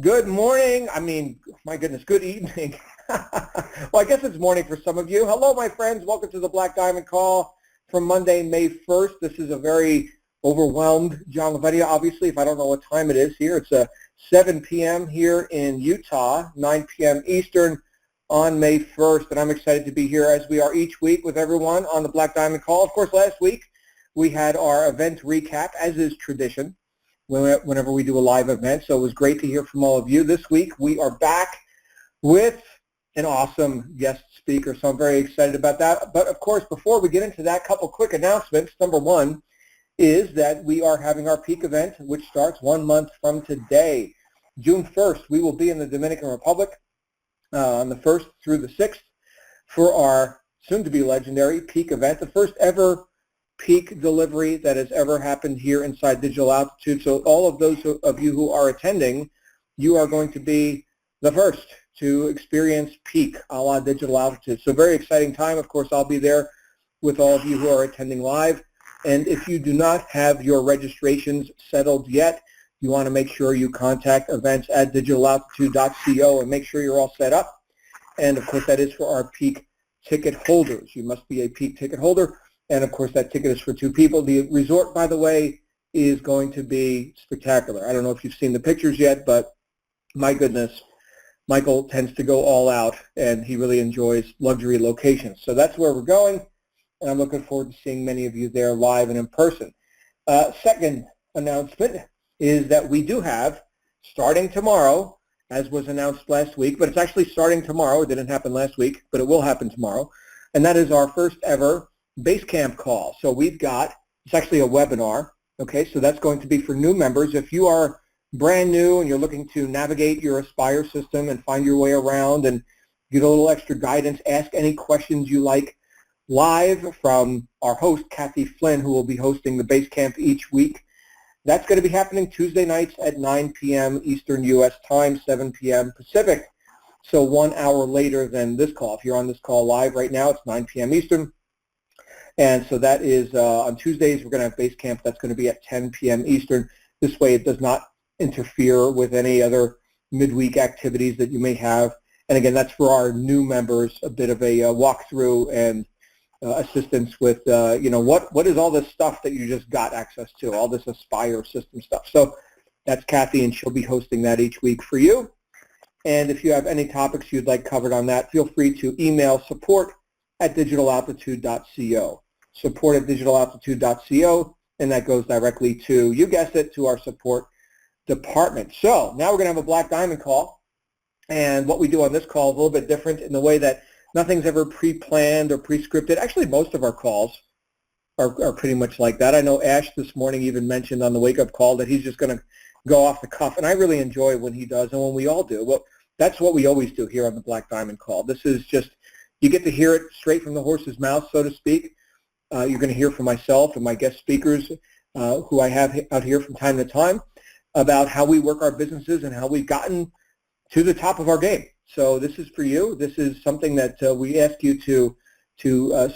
Good morning. My goodness, good evening. Well, I guess it's morning for some of you. Hello, my friends. Welcome to the Black Diamond Call from Monday, May 1st. This is a very overwhelmed John Lavedia, obviously, if I don't know what time it is here. It's 7 p.m. here in Utah, 9 p.m. Eastern on May 1st, and I'm excited to be here as we are each week with everyone on the Black Diamond Call. Of course, last week we had our event recap, as is tradition, whenever we do a live event. So it was great to hear from all of you. This week we are back with an awesome guest speaker, so I'm very excited about that. But of course, before we get into that, couple quick announcements. Number one is that we are having our peak event, which starts 1 month from today. June 1st, we will be in the Dominican Republic on the 1st through the 6th for our soon-to-be legendary peak event, the first ever peak delivery that has ever happened here inside Digital Altitude. So all of those of you who are attending, you are going to be the first to experience peak a la Digital Altitude. So very exciting time. Of course, I'll be there with all of you who are attending live. And if you do not have your registrations settled yet, you want to make sure you contact events@digitalaltitude.co and make sure you're all set up. And of course, that is for our peak ticket holders. You must be a peak ticket holder. And of course, that ticket is for 2 people. The resort, by the way, is going to be spectacular. I don't know if you've seen the pictures yet, but my goodness, Michael tends to go all out, and he really enjoys luxury locations. So that's where we're going, and I'm looking forward to seeing many of you there live and in person. Second announcement is that we do have, starting tomorrow, as was announced last week, but it's actually starting tomorrow. It didn't happen last week, but it will happen tomorrow, and that is our first ever Basecamp call. So we've got, it's actually a webinar, okay, so that's going to be for new members. If you are brand new and you're looking to navigate your Aspire system and find your way around and get a little extra guidance, ask any questions you like live from our host, Kathy Flynn, who will be hosting the Basecamp each week. That's going to be happening Tuesday nights at 9 p.m. Eastern U.S. time, 7 p.m. Pacific, so 1 hour later than this call. If you're on this call live right now, it's 9 p.m. Eastern. And so that is on Tuesdays, we're going to have Basecamp. That's going to be at 10 p.m. Eastern. This way it does not interfere with any other midweek activities that you may have. And again, that's for our new members, a bit of a walkthrough and assistance with, what is all this stuff that you just got access to, all this Aspire system stuff. So that's Kathy, and she'll be hosting that each week for you. And if you have any topics you'd like covered on that, feel free to email support@digitalaltitude.co. support@digitalaltitude.co, and that goes directly to, you guessed it, to our support department. So now we're going to have a Black Diamond call, and what we do on this call is a little bit different in the way that nothing's ever pre-planned or pre-scripted. Actually, most of our calls are pretty much like that. I know Ash this morning even mentioned on the wake-up call that he's just going to go off the cuff, and I really enjoy when he does and when we all do. Well, that's what we always do here on the Black Diamond call. This is just, you get to hear it straight from the horse's mouth, so to speak. You're going to hear from myself and my guest speakers who I have out here from time to time about how we work our businesses and how we've gotten to the top of our game. So this is for you. This is something that we ask you to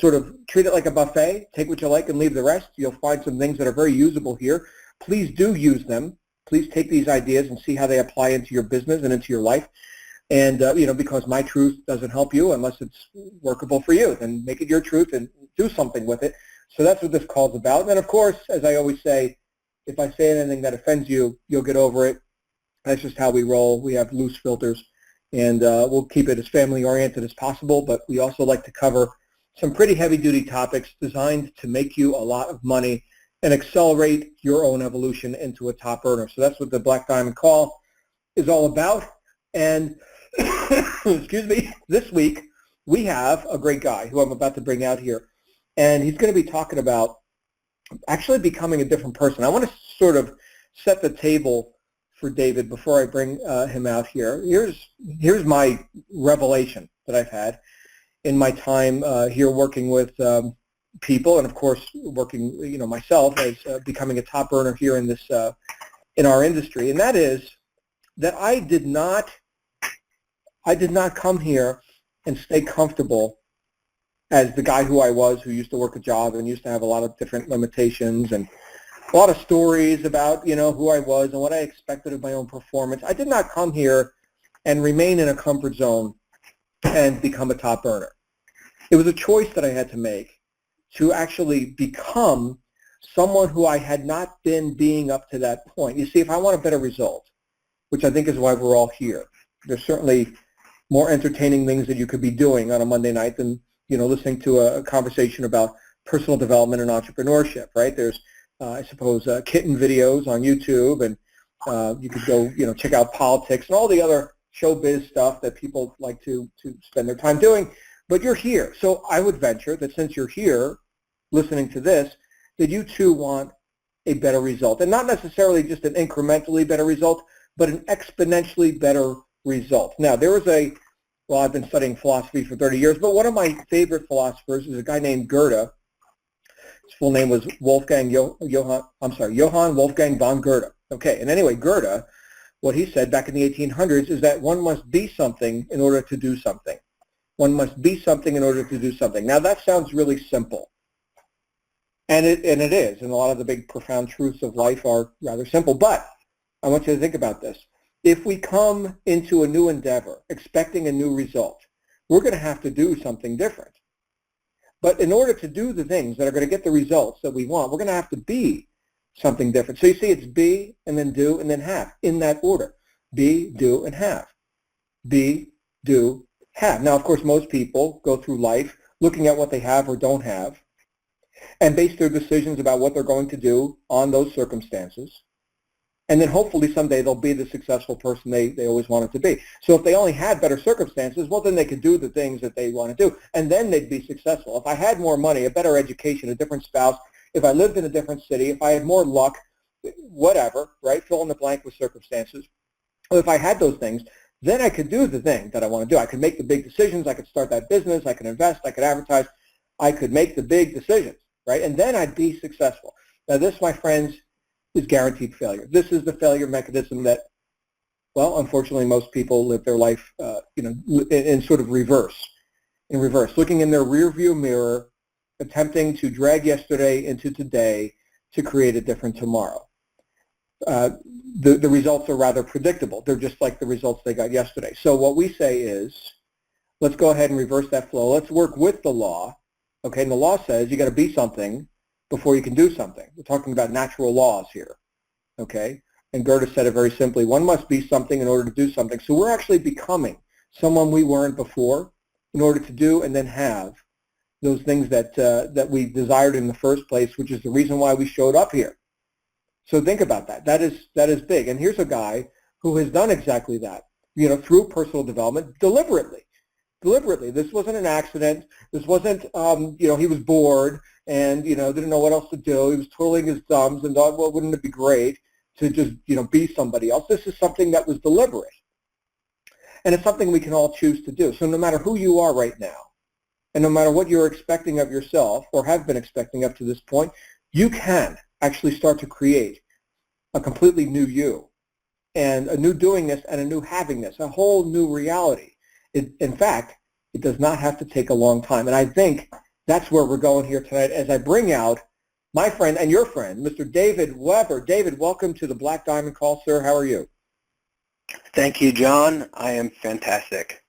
sort of treat it like a buffet. Take what you like and leave the rest. You'll find some things that are very usable here. Please do use them. Please take these ideas and see how they apply into your business and into your life. And, because my truth doesn't help you unless it's workable for you, then make it your truth and do something with it. So that's what this call is about. And of course, as I always say, if I say anything that offends you, you'll get over it. That's just how we roll. We have loose filters, and we'll keep it as family-oriented as possible, but we also like to cover some pretty heavy-duty topics designed to make you a lot of money and accelerate your own evolution into a top earner. So that's what the Black Diamond Call is all about. And excuse me, this week we have a great guy who I'm about to bring out here, and he's going to be talking about actually becoming a different person. I want to sort of set the table for David before I bring him out here. Here's my revelation that I've had in my time here working with people, and of course working, myself as becoming a top earner here in this in our industry, and that is that I did not come here and stay comfortable as the guy who I was, who used to work a job and used to have a lot of different limitations and a lot of stories about, who I was and what I expected of my own performance. I did not come here and remain in a comfort zone and become a top earner. It was a choice that I had to make to actually become someone who I had not been being up to that point. You see, if I want a better result, which I think is why we're all here, there's certainly more entertaining things that you could be doing on a Monday night than, listening to a conversation about personal development and entrepreneurship, right? There's, I suppose, kitten videos on YouTube, and you could go, check out politics and all the other showbiz stuff that people like to spend their time doing. But you're here. So I would venture that since you're here listening to this, that you too want a better result. And not necessarily just an incrementally better result, but an exponentially better result. Now, there was I've been studying philosophy for 30 years, but one of my favorite philosophers is a guy named Goethe. His full name was Johann Wolfgang von Goethe. Okay, and anyway, Goethe, what he said back in the 1800s is that one must be something in order to do something. One must be something in order to do something. Now, that sounds really simple. And it is, and a lot of the big profound truths of life are rather simple. But I want you to think about this. If we come into a new endeavor expecting a new result, we're going to have to do something different. But in order to do the things that are going to get the results that we want, we're going to have to be something different. So you see, it's be, and then do, and then have, in that order. Be, do, and have. Be, do, have. Now, of course, most people go through life looking at what they have or don't have and base their decisions about what they're going to do on those circumstances. And then hopefully someday they'll be the successful person they always wanted to be. So if they only had better circumstances, well, then they could do the things that they want to do, and then they'd be successful. If I had more money, a better education, a different spouse, if I lived in a different city, if I had more luck, whatever, right, fill in the blank with circumstances, well, if I had those things, then I could do the thing that I want to do. I could make the big decisions. I could start that business. I could invest. I could advertise. I could make the big decisions, right? And then I'd be successful. Now, this, my friends, is guaranteed failure. This is the failure mechanism that, well, unfortunately, most people live their life, in sort of reverse, looking in their rearview mirror, attempting to drag yesterday into today to create a different tomorrow. The results are rather predictable. They're just like the results they got yesterday. So what we say is, let's go ahead and reverse that flow. Let's work with the law. Okay, and the law says you got to be something before you can do something. We're talking about natural laws here. Okay, and Goethe said it very simply: one must be something in order to do something. So we're actually becoming someone we weren't before in order to do and then have those things that we desired in the first place, which is the reason why we showed up here. So think about that. That is big. And here's a guy who has done exactly that, through personal development deliberately. This wasn't an accident. This wasn't, he was bored and, didn't know what else to do. He was twirling his thumbs and thought, well, wouldn't it be great to just, be somebody else? This is something that was deliberate. And it's something we can all choose to do. So no matter who you are right now, and no matter what you're expecting of yourself or have been expecting up to this point, you can actually start to create a completely new you and a new doingness and a new havingness, a whole new reality. In fact, it does not have to take a long time. And I think that's where we're going here tonight as I bring out my friend and your friend, Mr. David Weber. David, welcome to the Black Diamond Call, sir. How are you? Thank you, John. I am fantastic.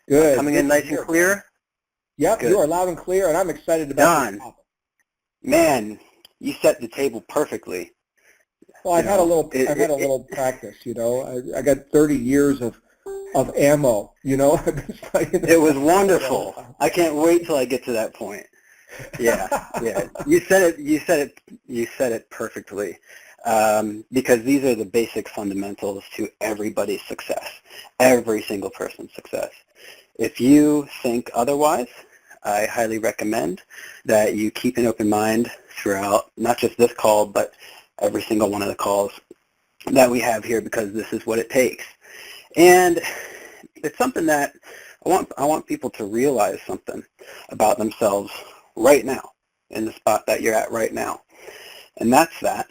Good. Coming in nice and clear? Yep, good. You are loud and clear, and I'm excited about this topic. Man, you set the table perfectly. Well, I've had a little practice, I got 30 years of ammo, I've been studying it was wonderful. I can't wait till I get to that point. Yeah. You said it perfectly. Because these are the basic fundamentals to everybody's success, every single person's success. If you think otherwise, I highly recommend that you keep an open mind throughout not just this call, but every single one of the calls that we have here, because this is what it takes. And it's something that I want people to realize something about themselves right now, in the spot that you're at right now. And that's that.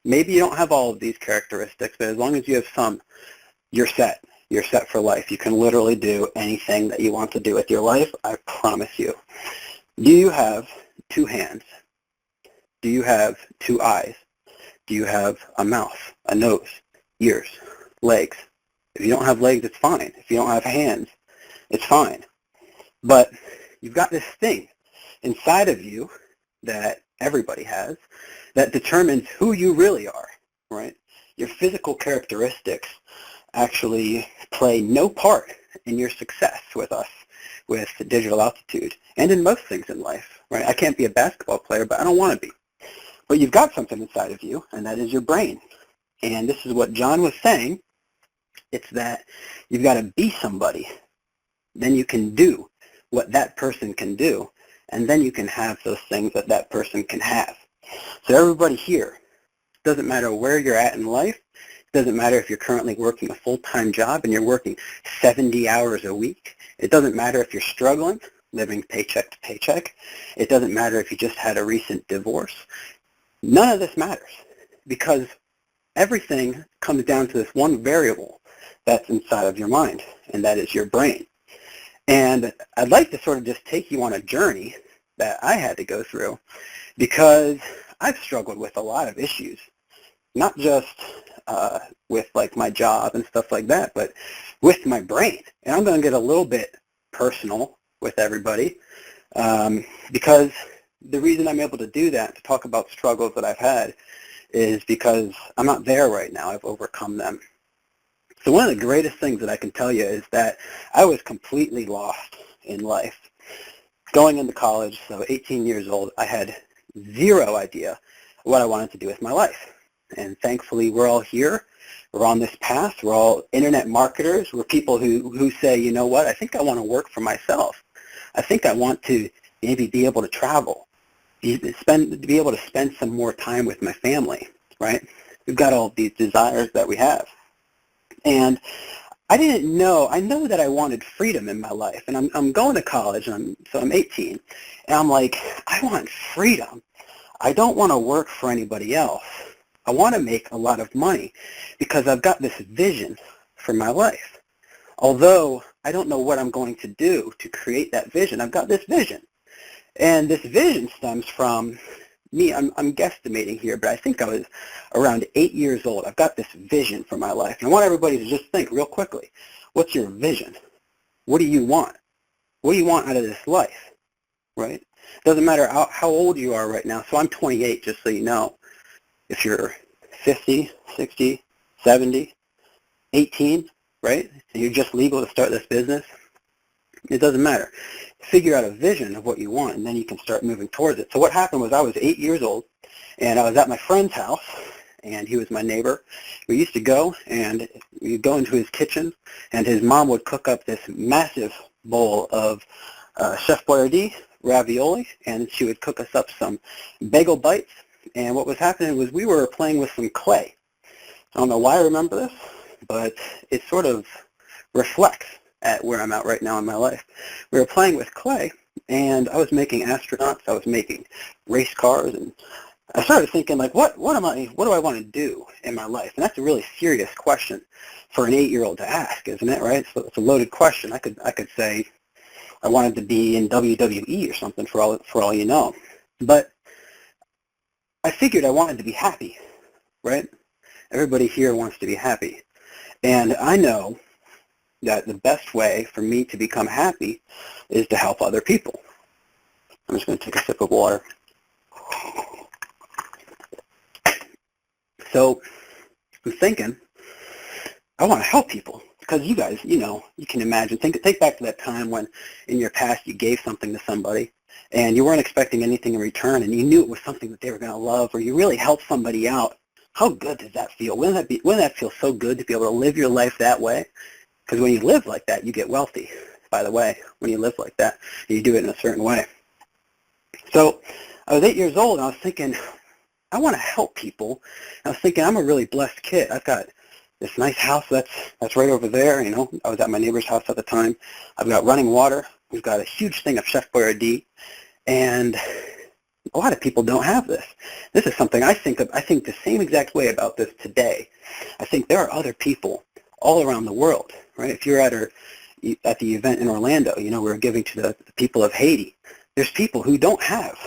Maybe you don't have all of these characteristics, but as long as you have some, you're set. You're set for life. You can literally do anything that you want to do with your life, I promise you. Do you have two hands? Do you have two eyes? Do you have a mouth, a nose, ears, legs? If you don't have legs, it's fine. If you don't have hands, it's fine. But you've got this thing inside of you that everybody has that determines who you really are, right? Your physical characteristics actually play no part in your success with us, with digital altitude, and in most things in life, right? I can't be a basketball player, but I don't want to be. But you've got something inside of you, and that is your brain. And this is what John was saying. It's that you've got to be somebody. Then you can do what that person can do, and then you can have those things that that person can have. So everybody here, doesn't matter where you're at in life, doesn't matter if you're currently working a full-time job and you're working 70 hours a week. It doesn't matter if you're struggling, living paycheck to paycheck. It doesn't matter if you just had a recent divorce. None of this matters because everything comes down to this one variable that's inside of your mind, and that is your brain. And I'd like to sort of just take you on a journey that I had to go through because I've struggled with a lot of issues, not just with like my job and stuff like that, but with my brain. And I'm going to get a little bit personal with everybody because the reason I'm able to do that, to talk about struggles that I've had, is because I'm not there right now. I've overcome them. So one of the greatest things that I can tell you is that I was completely lost in life. Going into college, so 18 years old, I had zero idea what I wanted to do with my life. And thankfully, we're all here. We're on this path. We're all internet marketers. We're people who say, you know what, I think I want to work for myself. I think I want to maybe be able to travel, be able to spend some more time with my family, right? We've got all these desires that we have. And I didn't know, I know that I wanted freedom in my life. And I'm going to college, and I'm 18, and I'm like, I want freedom. I don't want to work for anybody else. I want to make a lot of money because I've got this vision for my life. Although I don't know what I'm going to do to create that vision, I've got this vision. And this vision stems from me, I'm guesstimating here, but I think I was around 8 years old. I've got this vision for my life. And I want everybody to just think real quickly, what's your vision? What do you want? What do you want out of this life, right? Doesn't matter how old you are right now. So I'm 28, just so you know. If you're 50, 60, 70, 18, right, and you're just legal to start this business, it doesn't matter. Figure out a vision of what you want, and then you can start moving towards it. So what happened was I was 8 years old, and I was at my friend's house, and he was my neighbor. We used to go, and we'd go into his kitchen, and his mom would cook up this massive bowl of Chef Boyardee ravioli, and she would cook us up some bagel bites. And what was happening was we were playing with some clay. I don't know why I remember this, but it sort of reflects at where I'm at right now in my life. We were playing with clay, and I was making astronauts. I was making race cars, and I started thinking, like, what do I want to do in my life? And that's a really serious question for an 8-year-old to ask, isn't it? Right? So it's a loaded question. I could say I wanted to be in WWE or something for all you know, but I figured I wanted to be happy, right? Everybody here wants to be happy. And I know that the best way for me to become happy is to help other people. I'm just going to take a sip of water. So I'm thinking, I want to help people. Because you guys, you know, you can imagine, think back to that time when in your past you gave something to somebody and you weren't expecting anything in return, and you knew it was something that they were going to love, or you really helped somebody out. How good does that feel? Wouldn't that feel so good to be able to live your life that way? Because when you live like that, you get wealthy, by the way, when you live like that, and you do it in a certain way. So I was 8 years old, and I was thinking, I want to help people. I was thinking, I'm a really blessed kid. I've got this nice house that's right over there. You know, I was at my neighbor's house at the time. I've got running water. We've got a huge thing of Chef Boyardee. And a lot of people don't have this. This is something I think the same exact way about this today. I think there are other people all around the world, right? If you're at the event in Orlando, you know, we're giving to the people of Haiti. There's people who don't have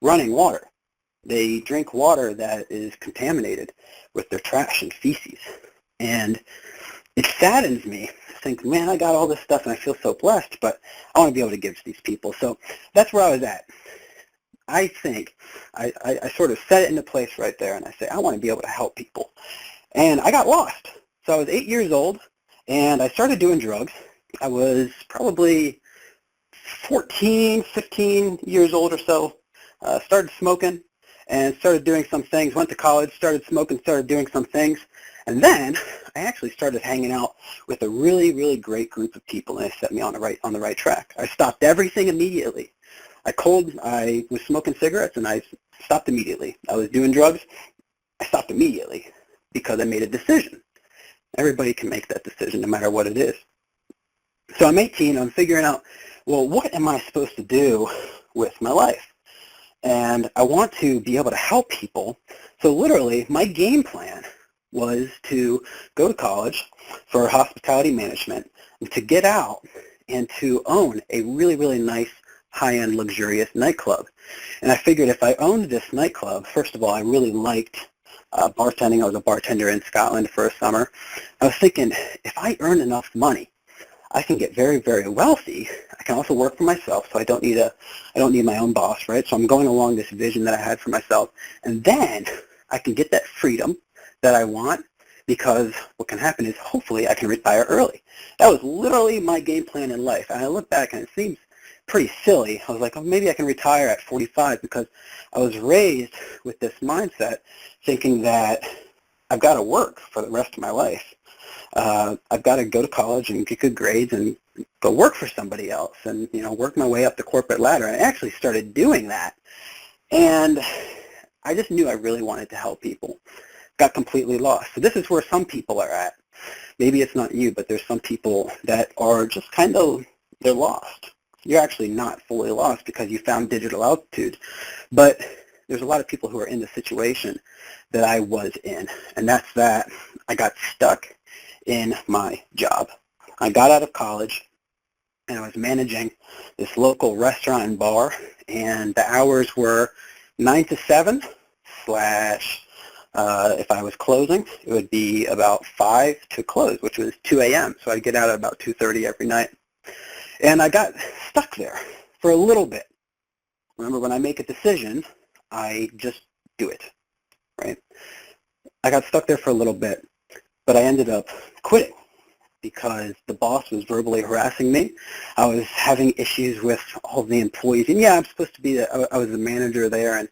running water. they drink water that is contaminated with their trash and feces. And it saddens me to think, man, I got all this stuff and I feel so blessed, but I want to be able to give to these people. So that's where I was at. I think I sort of set it into place right there, and I say, I want to be able to help people. And I got lost. So I was 8 years old, and I started doing drugs. I was probably 14, 15 years old or so. Started smoking and started doing some things. Went to college, started smoking, started doing some things. And then I actually started hanging out with a really, really great group of people, and they set me on the right track. I stopped everything immediately. I was smoking cigarettes, and I stopped immediately. I was doing drugs. I stopped immediately because I made a decision. Everybody can make that decision no matter what it is. So I'm 18. I'm figuring out, well, what am I supposed to do with my life? And I want to be able to help people. So literally, my game plan was to go to college for hospitality management, and to get out and to own a really, really nice, high-end, luxurious nightclub. And I figured if I owned this nightclub, first of all, I really liked bartending. I was a bartender in Scotland for a summer. I was thinking, if I earn enough money, I can get very, very wealthy. I can also work for myself, so I don't need my own boss, right? So I'm going along this vision that I had for myself, and then I can get that freedom that I want, because what can happen is hopefully I can retire early. That was literally my game plan in life. And I look back and it seems pretty silly. I was like, oh, maybe I can retire at 45, because I was raised with this mindset thinking that I've got to work for the rest of my life. I've got to go to college and get good grades and go work for somebody else and, work my way up the corporate ladder. And I actually started doing that. And I just knew I really wanted to help people. Got completely lost. So this is where some people are at. Maybe it's not you, but there's some people that are just they're lost. You're actually not fully lost because you found digital altitude. But there's a lot of people who are in the situation that I was in, and that's that I got stuck in my job. I got out of college, and I was managing this local restaurant and bar, and the hours were 9 to 7 slash, if I was closing, it would be about 5 to close, which was 2 a.m., so I'd get out at about 2:30 every night. And I got stuck there for a little bit. Remember, when I make a decision, I just do it, right? I got stuck there for a little bit, but I ended up quitting because the boss was verbally harassing me. I was having issues with all the employees. And yeah, I'm supposed to be, I was the manager there, and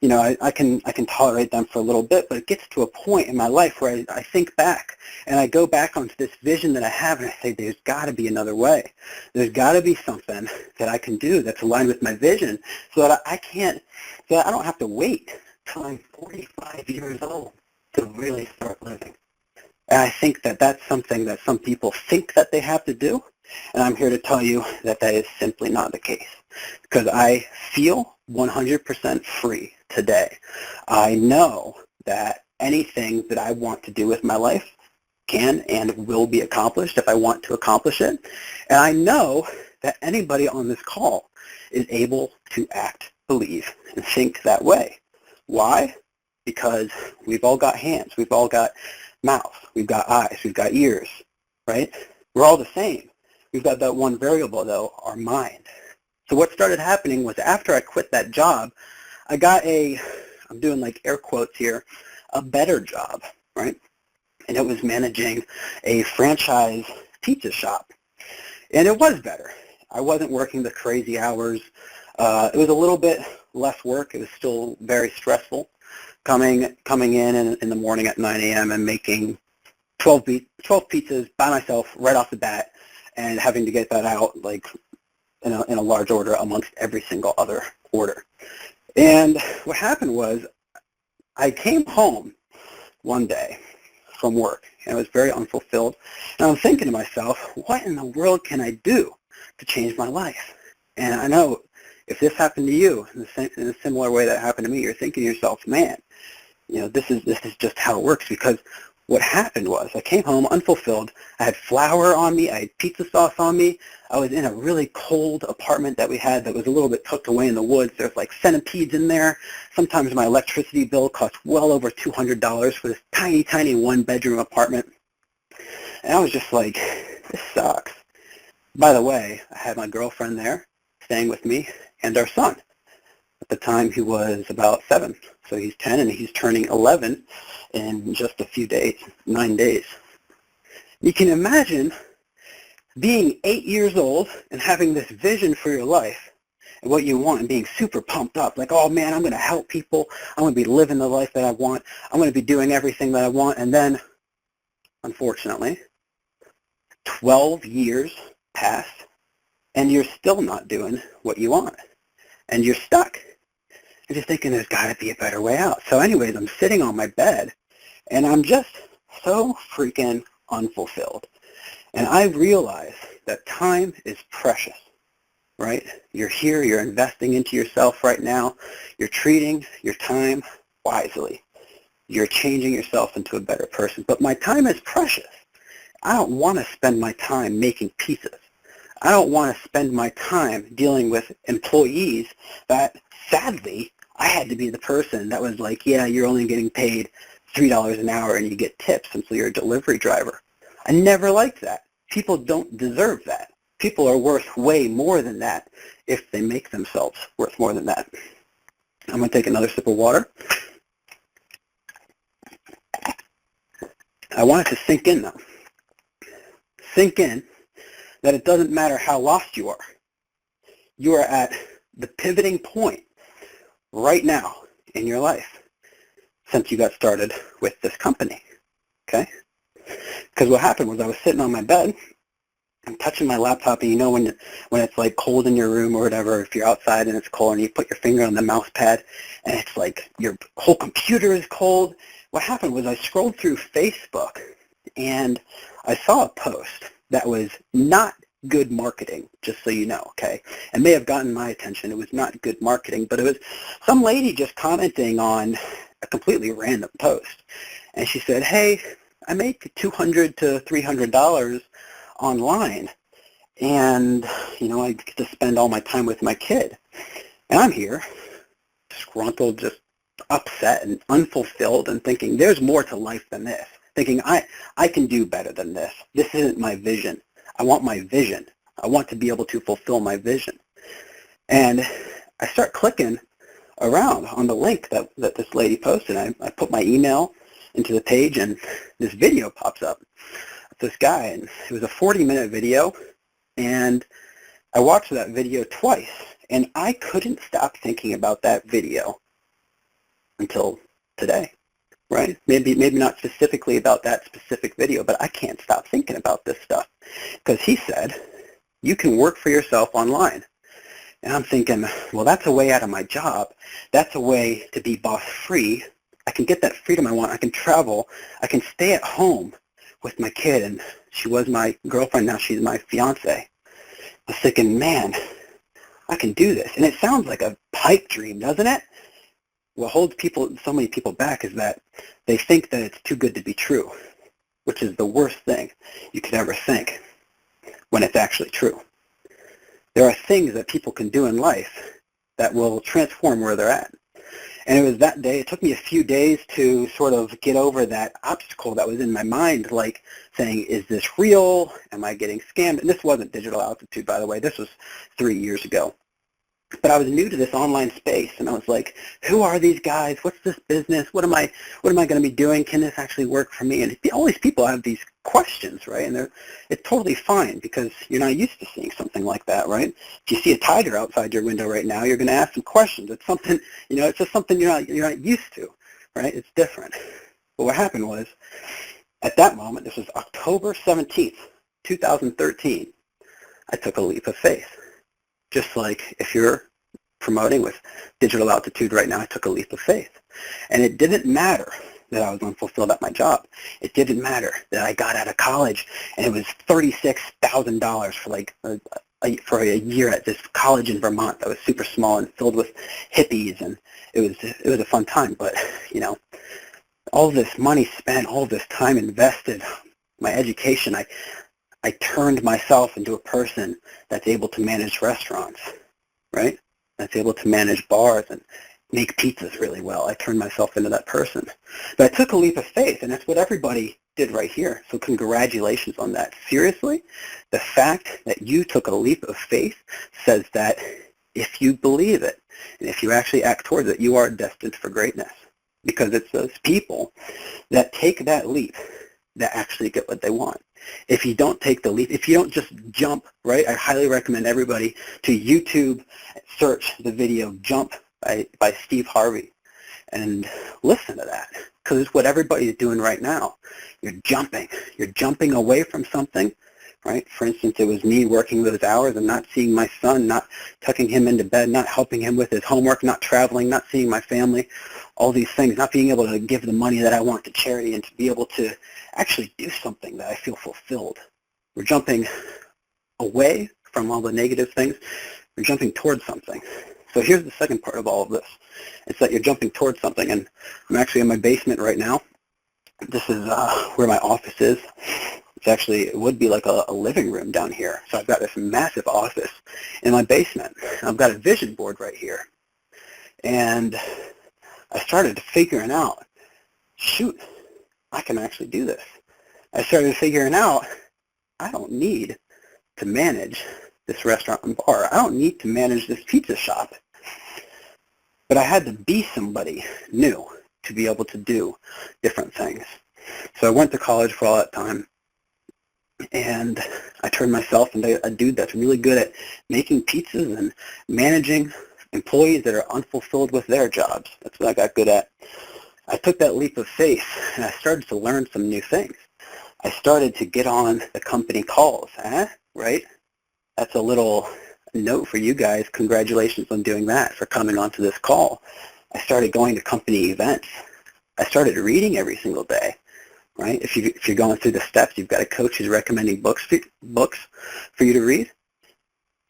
I can tolerate them for a little bit, but it gets to a point in my life where I think back, and I go back onto this vision that I have, and I say, there's got to be another way. There's got to be something that I can do that's aligned with my vision, so that so that I don't have to wait till I'm 45 years old to really start living. And I think that that's something that some people think that they have to do, and I'm here to tell you that that is simply not the case, because I feel 100% free today. I know that anything that I want to do with my life can and will be accomplished if I want to accomplish it. And I know that anybody on this call is able to act, believe, and think that way. Why? Because we've all got hands, we've all got mouths, we've got eyes, we've got ears, right? We're all the same. We've got that one variable, though, our mind. So what started happening was after I quit that job, I got I'm doing like air quotes here, a better job, right? And it was managing a franchise pizza shop. And it was better. I wasn't working the crazy hours. It was a little bit less work. It was still very stressful. Coming in the morning at 9 a.m. and making 12 pizzas by myself right off the bat, and having to get that out like in a large order amongst every single other order. And what happened was I came home one day from work, and I was very unfulfilled, and I'm thinking to myself, what in the world can I do to change my life? And I know if this happened to you in a similar way that happened to me, you're thinking to yourself, man, this is just how it works, because what happened was I came home unfulfilled. I had flour on me. I had pizza sauce on me. I was in a really cold apartment that we had that was a little bit tucked away in the woods. There's like centipedes in there. Sometimes my electricity bill cost well over $200 for this tiny, tiny one-bedroom apartment. And I was just like, this sucks. By the way, I had my girlfriend there staying with me and our son. At the time, he was about 7. So he's 10 and he's turning 11 in just a few days, 9 days. You can imagine being 8 years old and having this vision for your life and what you want and being super pumped up, like, oh man, I'm going to help people. I'm going to be living the life that I want. I'm going to be doing everything that I want. And then, unfortunately, 12 years pass and you're still not doing what you want. And you're stuck. And just thinking there's got to be a better way out. So anyways, I'm sitting on my bed and I'm just so freaking unfulfilled. And I realize that time is precious, right? You're here, you're investing into yourself right now. You're treating your time wisely. You're changing yourself into a better person. But my time is precious. I don't want to spend my time making pizzas. I don't want to spend my time dealing with employees that, sadly, I had to be the person that was like, yeah, you're only getting paid $3 an hour and you get tips until you're a delivery driver. I never liked that. People don't deserve that. People are worth way more than that if they make themselves worth more than that. I'm going to take another sip of water. I want it to sink in, though. Sink in that it doesn't matter how lost you are. You are at the pivoting point right now in your life since you got started with this company, okay? Because what happened was I was sitting on my bed and touching my laptop, and you know when it's like cold in your room or whatever, if you're outside and it's cold and you put your finger on the mouse pad and it's like your whole computer is cold. What happened was I scrolled through Facebook and I saw a post that was not good marketing, just so you know, okay? It may have gotten my attention. It was not good marketing, but it was some lady just commenting on a completely random post. And she said, hey, I make $200 to $300 online, and, you know, I get to spend all my time with my kid. And I'm here, disgruntled, just upset and unfulfilled and thinking there's more to life than this. Thinking I can do better than this. This isn't my vision. I want my vision. I want to be able to fulfill my vision. And I start clicking around on the link that this lady posted. I put my email into the page and this video pops up of this guy. And it was a 40-minute video. And I watched that video twice. And I couldn't stop thinking about that video until today. Right? Maybe not specifically about that specific video, but I can't stop thinking about this stuff. Because he said, you can work for yourself online. And I'm thinking, well, that's a way out of my job. That's a way to be boss-free. I can get that freedom I want. I can travel. I can stay at home with my kid. And she was my girlfriend. Now she's my fiance. I was thinking, man, I can do this. And it sounds like a pipe dream, doesn't it? What holds so many people back is that they think that it's too good to be true, which is the worst thing you could ever think when it's actually true. There are things that people can do in life that will transform where they're at. And it was that day, it took me a few days to sort of get over that obstacle that was in my mind, like saying, is this real? Am I getting scammed? And this wasn't Digital Altitude, by the way. This was 3 years ago. But I was new to this online space, and I was like, who are these guys? What's this business? What am I going to be doing? Can this actually work for me? And all these people have these questions, right? And it's totally fine because you're not used to seeing something like that, right? If you see a tiger outside your window right now, you're going to ask some questions. It's something, it's just something you're not used to, right? It's different. But what happened was, at that moment, this was October 17th, 2013, I took a leap of faith. Just like if you're promoting with Digital Altitude right now, I took a leap of faith. And it didn't matter that I was unfulfilled at my job. It didn't matter that I got out of college and it was $36,000 for a year at this college in Vermont that was super small and filled with hippies, and it was a fun time. But all this money spent, all this time invested, my education, I turned myself into a person that's able to manage restaurants, right? That's able to manage bars and make pizzas really well. I turned myself into that person. But I took a leap of faith, and that's what everybody did right here. So congratulations on that. Seriously, the fact that you took a leap of faith says that if you believe it, and if you actually act towards it, you are destined for greatness. Because it's those people that take that leap that actually get what they want. If you don't take the leap, if you don't just jump, right, I highly recommend everybody to YouTube search the video Jump by Steve Harvey and listen to that, because it's what everybody's doing right now. You're jumping away from something, right? For instance, it was me working those hours and not seeing my son, not tucking him into bed, not helping him with his homework, not traveling, not seeing my family, all these things, not being able to give the money that I want to charity and to be able to actually do something that I feel fulfilled. We're jumping away from all the negative things. We're jumping towards something. So here's the second part of all of this. It's that you're jumping towards something. And I'm actually in my basement right now. This is where my office is. It's actually, it would be like a living room down here. So I've got this massive office in my basement. I've got a vision board right here. And I started figuring out, shoot, I can actually do this. I started figuring out, I don't need to manage this restaurant and bar. I don't need to manage this pizza shop. But I had to be somebody new to be able to do different things. So I went to college for all that time, and I turned myself into a dude that's really good at making pizzas and managing employees that are unfulfilled with their jobs. That's what I got good at. I took that leap of faith, and I started to learn some new things. I started to get on the company calls, right? That's a little note for you guys. Congratulations on doing that, for coming onto this call. I started going to company events. I started reading every single day, right? If you're going through the steps, you've got a coach who's recommending books for you to read.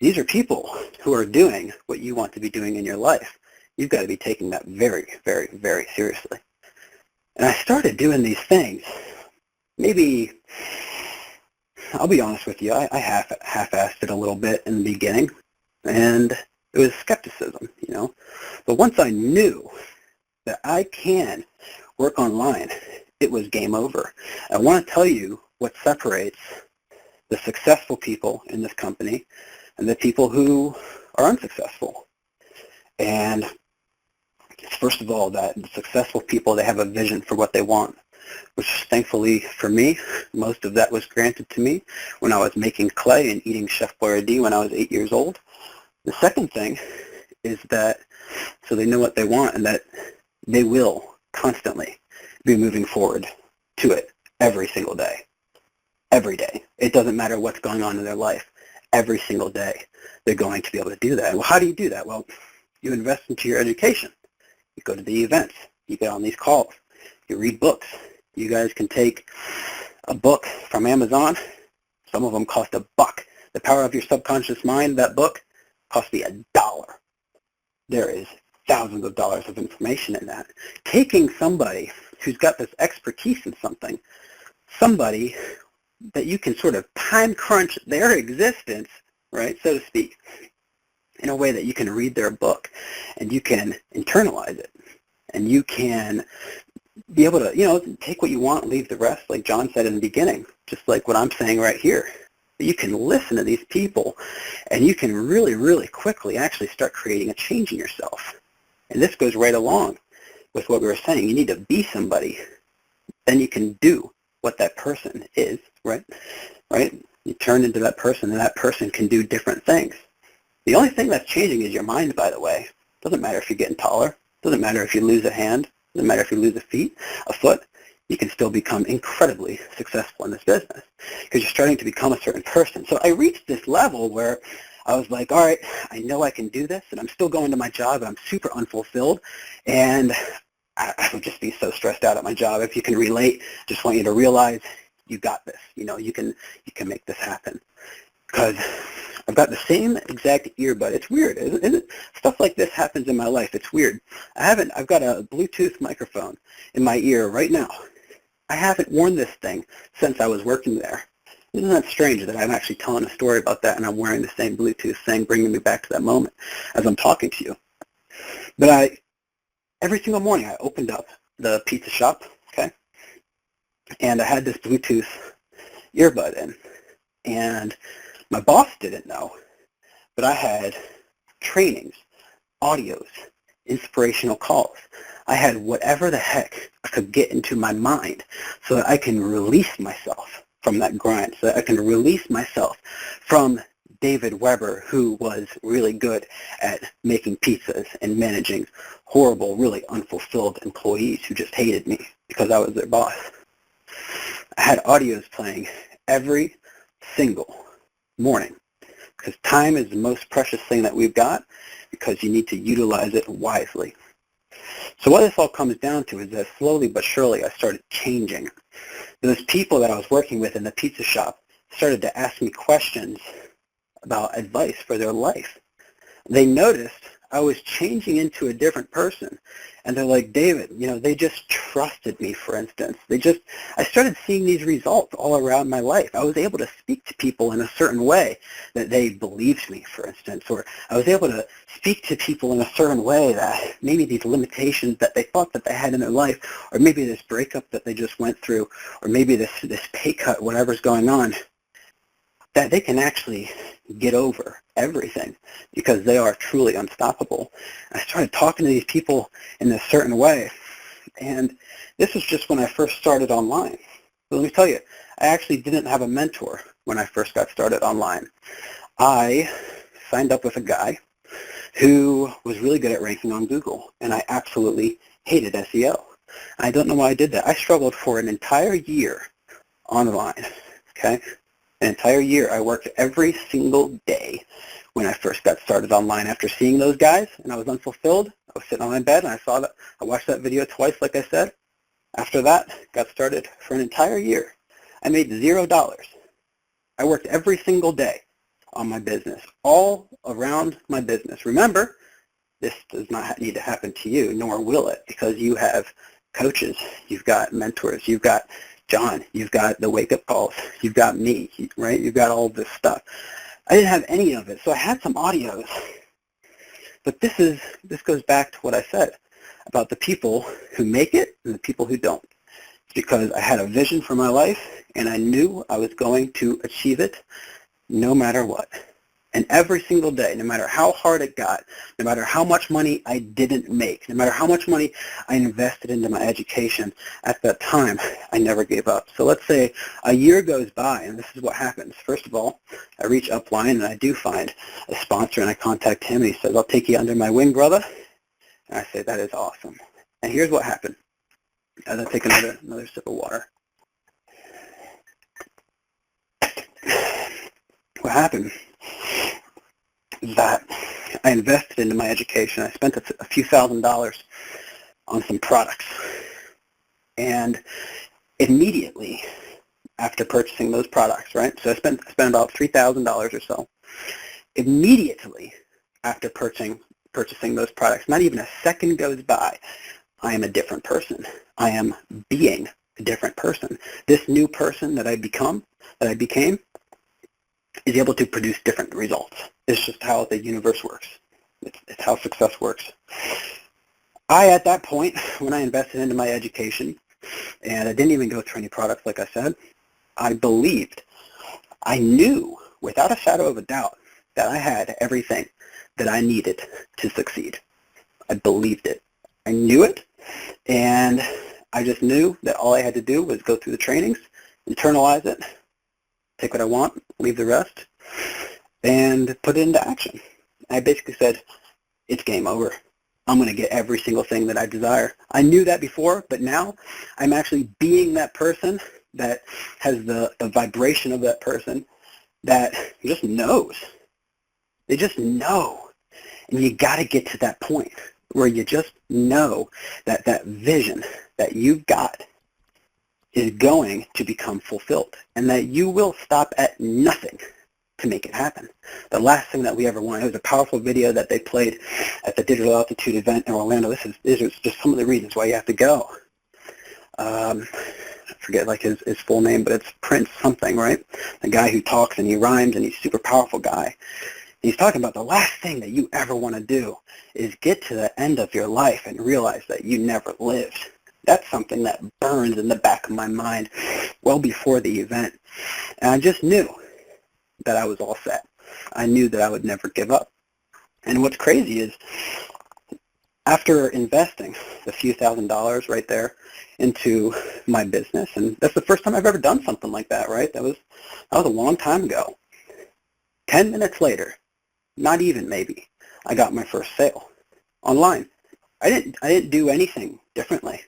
These are people who are doing what you want to be doing in your life. You've got to be taking that very, very, very seriously. And I started doing these things. Maybe, I'll be honest with you, I half-assed it a little bit in the beginning, and it was skepticism, you know. But once I knew that I can work online, it was game over. I want to tell you what separates the successful people in this company and the people who are unsuccessful. And first of all, that the successful people, they have a vision for what they want, which thankfully for me, most of that was granted to me when I was making clay and eating Chef Boyardee when I was 8 years old. The second thing is that, so they know what they want, and that they will constantly be moving forward to it every single day. Every day. It doesn't matter what's going on in their life. Every single day, they're going to be able to do that. Well, how do you do that? Well, you invest into your education. You go to the events. You get on these calls. You read books. You guys can take a book from Amazon. Some of them cost $1. The Power of Your Subconscious Mind, that book, cost me $1. There is thousands of dollars of information in that. Taking somebody who's got this expertise in something, somebody that you can sort of time crunch their existence, right, so to speak, in a way that you can read their book and you can internalize it and you can be able to, you know, take what you want, leave the rest, like John said in the beginning, just like what I'm saying right here. You can listen to these people and you can really, really quickly actually start creating a change in yourself. And this goes right along with what we were saying. You need to be somebody. Then you can do what that person is, right? Right? You turn into that person, and that person can do different things. The only thing that's changing is your mind, by the way. Doesn't matter if you're getting taller. Doesn't matter if you lose a hand. Doesn't matter if you lose a foot. You can still become incredibly successful in this business because you're starting to become a certain person. So I reached this level where I was like, all right, I know I can do this, and I'm still going to my job, and I'm super unfulfilled, and I would just be so stressed out at my job. If you can relate, just want you to realize you got this. You know, you can make this happen. Because I've got the same exact earbud. It's weird, isn't it? Stuff like this happens in my life. It's weird. I've got a Bluetooth microphone in my ear right now. I haven't worn this thing since I was working there. Isn't that strange that I'm actually telling a story about that and I'm wearing the same Bluetooth thing, bringing me back to that moment as I'm talking to you? But every single morning I opened up the pizza shop, okay, and I had this Bluetooth earbud in, and my boss didn't know, but I had trainings, audios, inspirational calls. I had whatever the heck I could get into my mind so that I can release myself from that grind, so that I can release myself from David Weber, who was really good at making pizzas and managing horrible, really unfulfilled employees who just hated me because I was their boss. I had audios playing every single morning because time is the most precious thing that we've got because you need to utilize it wisely. So what this all comes down to is that slowly but surely I started changing. Those people that I was working with in the pizza shop started to ask me questions about advice for their life. They noticed I was changing into a different person. And they're like, David, they just trusted me, for instance. I started seeing these results all around my life. I was able to speak to people in a certain way that they believed me, for instance. Or I was able to speak to people in a certain way that maybe these limitations that they thought that they had in their life, or maybe this breakup that they just went through, or maybe this pay cut, whatever's going on, that they can actually get over everything because they are truly unstoppable. I started talking to these people in a certain way, and this was just when I first started online. But let me tell you, I actually didn't have a mentor when I first got started online. I signed up with a guy who was really good at ranking on Google, and I absolutely hated SEO. I don't know why I did that. I struggled for an entire year online, okay? An entire year. I worked every single day when I first got started online. After seeing those guys and I was unfulfilled, I was sitting on my bed and I watched that video twice, like I said. After that, got started for an entire year. I made $0. I worked every single day on my business, all around my business. Remember, this does not need to happen to you, nor will it, because you have coaches, you've got mentors, you've got John, you've got the wake-up calls, you've got me, right? You've got all this stuff. I didn't have any of it, so I had some audios. But this goes back to what I said about the people who make it and the people who don't. Because I had a vision for my life, and I knew I was going to achieve it no matter what. And every single day, no matter how hard it got, no matter how much money I didn't make, no matter how much money I invested into my education at that time, I never gave up. So let's say a year goes by, and this is what happens. First of all, I reach Upline, and I do find a sponsor, and I contact him, and he says, I'll take you under my wing, brother. And I say, that is awesome. And here's what happened. As I take another sip of water. What happened is that I invested into my education. I spent a few $1,000s on some products. And immediately after purchasing those products, right? So I spent about $3,000 or so. Immediately after purchasing those products, not even a second goes by, I am a different person. I am being a different person. This new person that I became, is able to produce different results. It's just how the universe works. It's how success works. At that point, when I invested into my education, and I didn't even go through any products, like I said, I knew without a shadow of a doubt that I had everything that I needed to succeed. I believed it. I knew it, and I just knew that all I had to do was go through the trainings, internalize it, take what I want, leave the rest, and put it into action. I basically said, it's game over. I'm going to get every single thing that I desire. I knew that before, but now I'm actually being that person that has the vibration of that person that just knows. They just know. And you got to get to that point where you just know that that vision that you've got is going to become fulfilled and that you will stop at nothing to make it happen. The last thing that we ever wanted, it was a powerful video that they played at the Digital Altitude event in Orlando. This is just some of the reasons why you have to go. I forget like his full name, but it's Prince something, right? The guy who talks and he rhymes and he's a super powerful guy. He's talking about the last thing that you ever want to do is get to the end of your life and realize that you never lived. That's something that burns in the back of my mind well before the event. And I just knew that I was all set. I knew that I would never give up. And what's crazy is after investing a few $1,000s right there into my business, and that's the first time I've ever done something like that, right? That was a long time ago. 10 minutes later, not even maybe, I got my first sale online. I didn't do anything differently.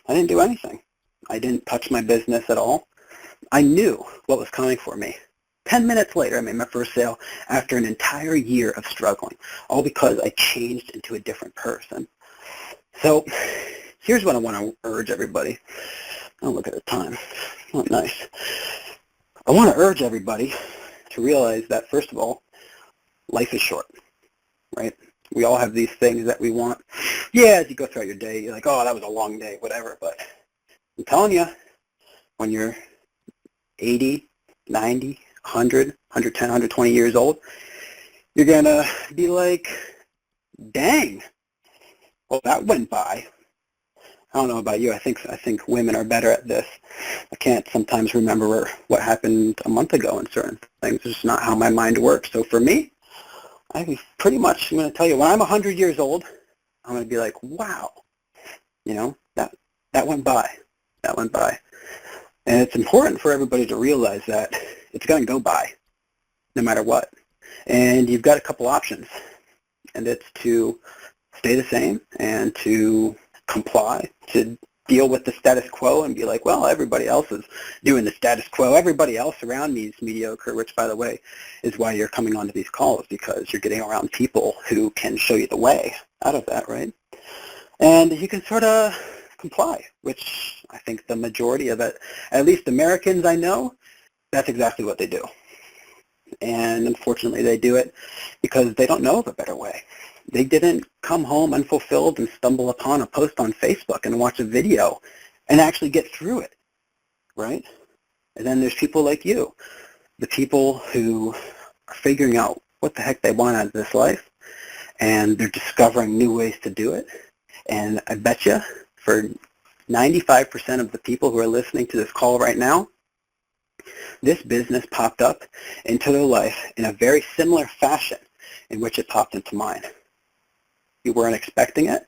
I didn't do anything. I didn't touch my business at all. I knew what was coming for me. 10 minutes later, I made my first sale after an entire year of struggling, all because I changed into a different person. So here's what I want to urge everybody. Oh, look at the time. Oh, nice. I want to urge everybody to realize that, first of all, life is short, right? We all have these things that we want. Yeah, as you go throughout your day, you're like, oh, that was a long day, whatever. But I'm telling you, when you're 80, 90, 100, 110, 120 years old, you're going to be like, dang, well, that went by. I don't know about you. I think women are better at this. I can't sometimes remember what happened a month ago in certain things. It's just not how my mind works. So for me, I'm going to tell you, when I'm 100 years old, I'm going to be like, wow, that went by. That went by. And it's important for everybody to realize that it's going to go by no matter what. And you've got a couple options, and it's to stay the same and to comply, to deal with the status quo and be like, well, everybody else is doing the status quo. Everybody else around me is mediocre, which, by the way, is why you're coming onto these calls, because you're getting around people who can show you the way out of that, right? And you can sort of comply, which I think the majority of it, at least Americans I know, that's exactly what they do. And unfortunately, they do it because they don't know of a better way. They didn't come home unfulfilled and stumble upon a post on Facebook and watch a video and actually get through it, right? And then there's people like you, the people who are figuring out what the heck they want out of this life, and they're discovering new ways to do it. And I bet you for 95% of the people who are listening to this call right now, this business popped up into their life in a very similar fashion in which it popped into mine. You weren't expecting it.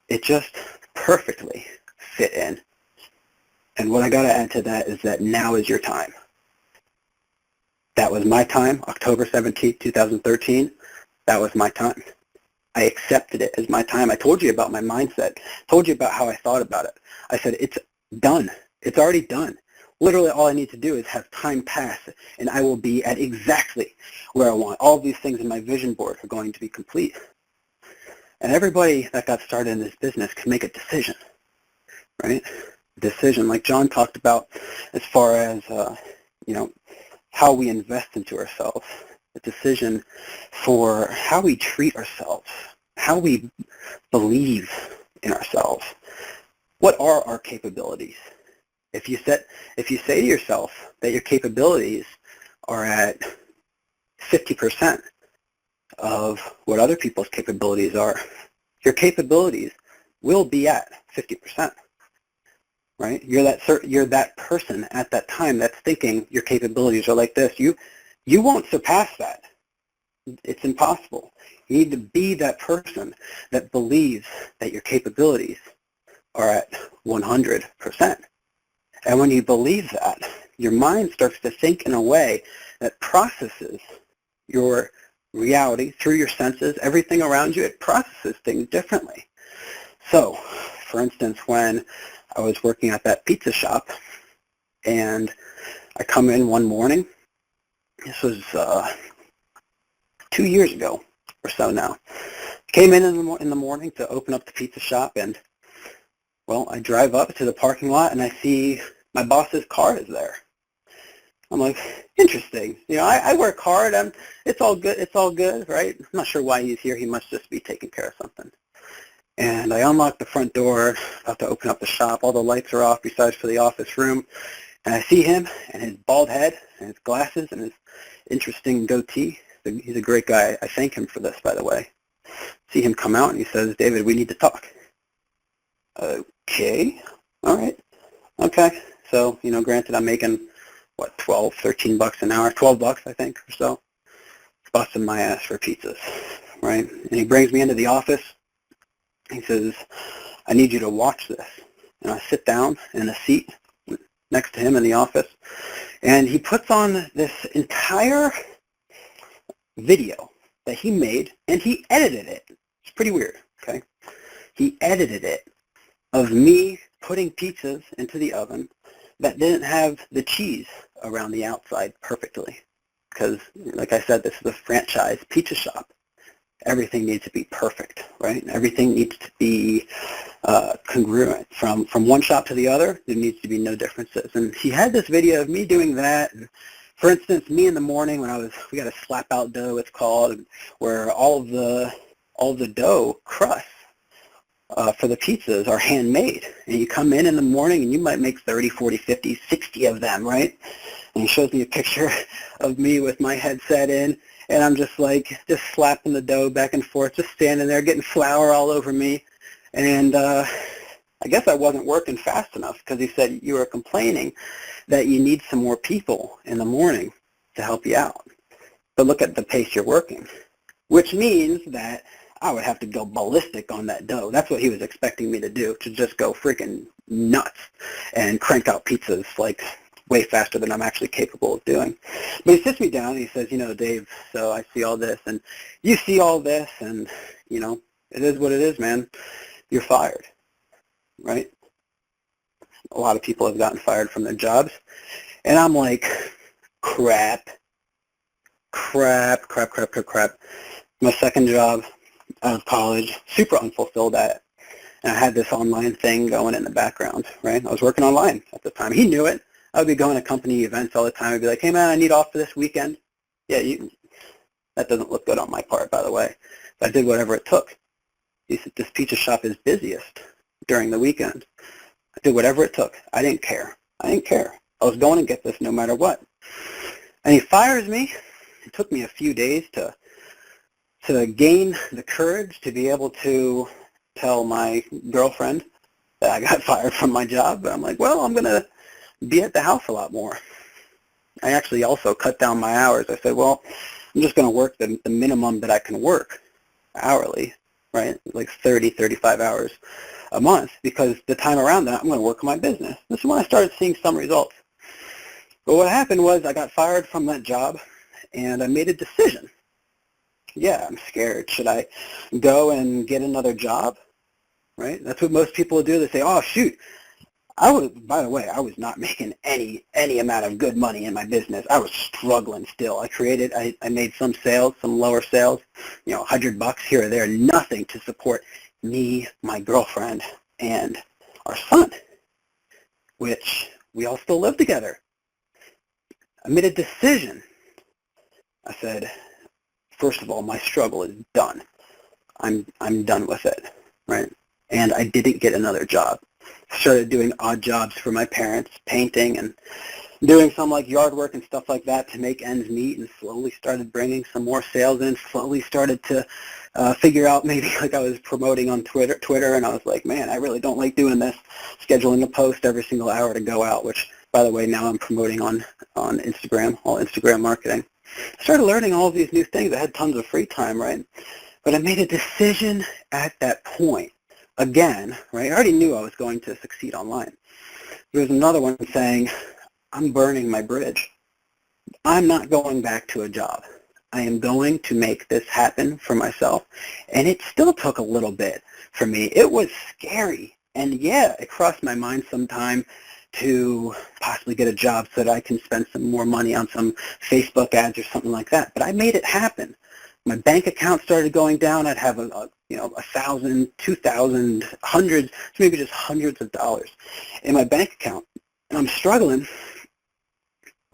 It just perfectly fit in. And what I got to add to that is that now is your time. That was my time, October 17th, 2013. That was my time. I accepted it as my time. I told you about my mindset. Told you about how I thought about it. I said, it's done. It's already done. Literally all I need to do is have time pass, and I will be at exactly where I want. All of these things in my vision board are going to be complete. And everybody that got started in this business can make a decision, right? Decision, like John talked about, as far as, how we invest into ourselves. A decision for how we treat ourselves, how we believe in ourselves. What are our capabilities? If you say to yourself that your capabilities are at 50% of what other people's capabilities are, your capabilities will be at 50%, right? You're that person at that time that's thinking your capabilities are like this. You won't surpass that. It's impossible. You need to be that person that believes that your capabilities are at 100%. And when you believe that, your mind starts to think in a way that processes your reality through your senses, everything around you, it processes things differently. So, for instance, when I was working at that pizza shop and I come in one morning, this was 2 years ago or so now, came in the morning to open up the pizza shop, and, well, I drive up to the parking lot and I see my boss's car is there. I'm like, interesting. You know, I work hard. It's all good. It's all good, right? I'm not sure why he's here. He must just be taking care of something. And I unlock the front door, about to open up the shop. All the lights are off besides for the office room. And I see him and his bald head and his glasses and his interesting goatee. He's a great guy. I thank him for this, by the way. See him come out and he says, David, we need to talk. Okay. All right. Okay. So, you know, granted, I'm making, what, 12, 13 bucks an hour, 12 bucks, I think, or so. Busting my ass for pizzas, right? And he brings me into the office. He says, I need you to watch this. And I sit down in a seat next to him in the office, and he puts on this entire video that he made, and he edited it. It's pretty weird, okay? He edited it of me putting pizzas into the oven that didn't have the cheese around the outside perfectly. Because, like I said, this is a franchise pizza shop. Everything needs to be perfect, right? Everything needs to be congruent. From one shop to the other, there needs to be no differences. And he had this video of me doing that. And for instance, me in the morning when we got a slap out dough, it's called, where all of the dough crusts for the pizzas are handmade. And you come in the morning and you might make 30, 40, 50, 60 of them, right? And he shows me a picture of me with my headset in, and I'm just slapping the dough back and forth, just standing there getting flour all over me. And I guess I wasn't working fast enough because he said, you were complaining that you need some more people in the morning to help you out. But look at the pace you're working, which means that I would have to go ballistic on that dough. That's what he was expecting me to do, to just go freaking nuts and crank out pizzas like way faster than I'm actually capable of doing. But he sits me down and he says, you know, Dave, so I see all this and you see all this and, you know, it is what it is, man. You're fired, right? A lot of people have gotten fired from their jobs. And I'm like, crap. My second job out of college, super unfulfilled at it. And I had this online thing going in the background, right? I was working online at the time. He knew it. I would be going to company events all the time. I'd be like, hey, man, I need off for this weekend. Yeah, that doesn't look good on my part, by the way. But I did whatever it took. He said, this pizza shop is busiest during the weekend. I did whatever it took. I didn't care. I was going to get this no matter what. And he fires me. It took me a few days to gain the courage to be able to tell my girlfriend that I got fired from my job. But I'm like, well, I'm going to be at the house a lot more. I actually also cut down my hours. I said, well, I'm just going to work the minimum that I can work hourly, right? Like 30, 35 hours a month, because the time around that, I'm going to work on my business. This is when I started seeing some results. But what happened was I got fired from that job, and I made a decision. Yeah, I'm scared. Should I go and get another job, right? That's what most people do. They say, oh, shoot. By the way, I was not making any amount of good money in my business. I was struggling still. I made some sales, some lower sales, you know, $100 here or there, nothing to support me, my girlfriend, and our son, which we all still live together. I made a decision. I said, first of all, my struggle is done. I'm done with it, right? And I didn't get another job. Started doing odd jobs for my parents, painting and doing some like yard work and stuff like that to make ends meet, and slowly started bringing some more sales in, slowly started to figure out, maybe like I was promoting on Twitter, and I was like, man, I really don't like doing this, scheduling a post every single hour to go out, which, by the way, now I'm promoting on Instagram, all Instagram marketing. I started learning all of these new things. I had tons of free time, right? But I made a decision at that point. Again, right, I already knew I was going to succeed online. There was another one saying, I'm burning my bridge. I'm not going back to a job. I am going to make this happen for myself. And it still took a little bit for me. It was scary. And yeah, it crossed my mind sometime to possibly get a job so that I can spend some more money on some Facebook ads or something like that. But I made it happen. My bank account started going down. I'd have $1,000, $2,000, hundreds, maybe just hundreds of dollars in my bank account. And I'm struggling,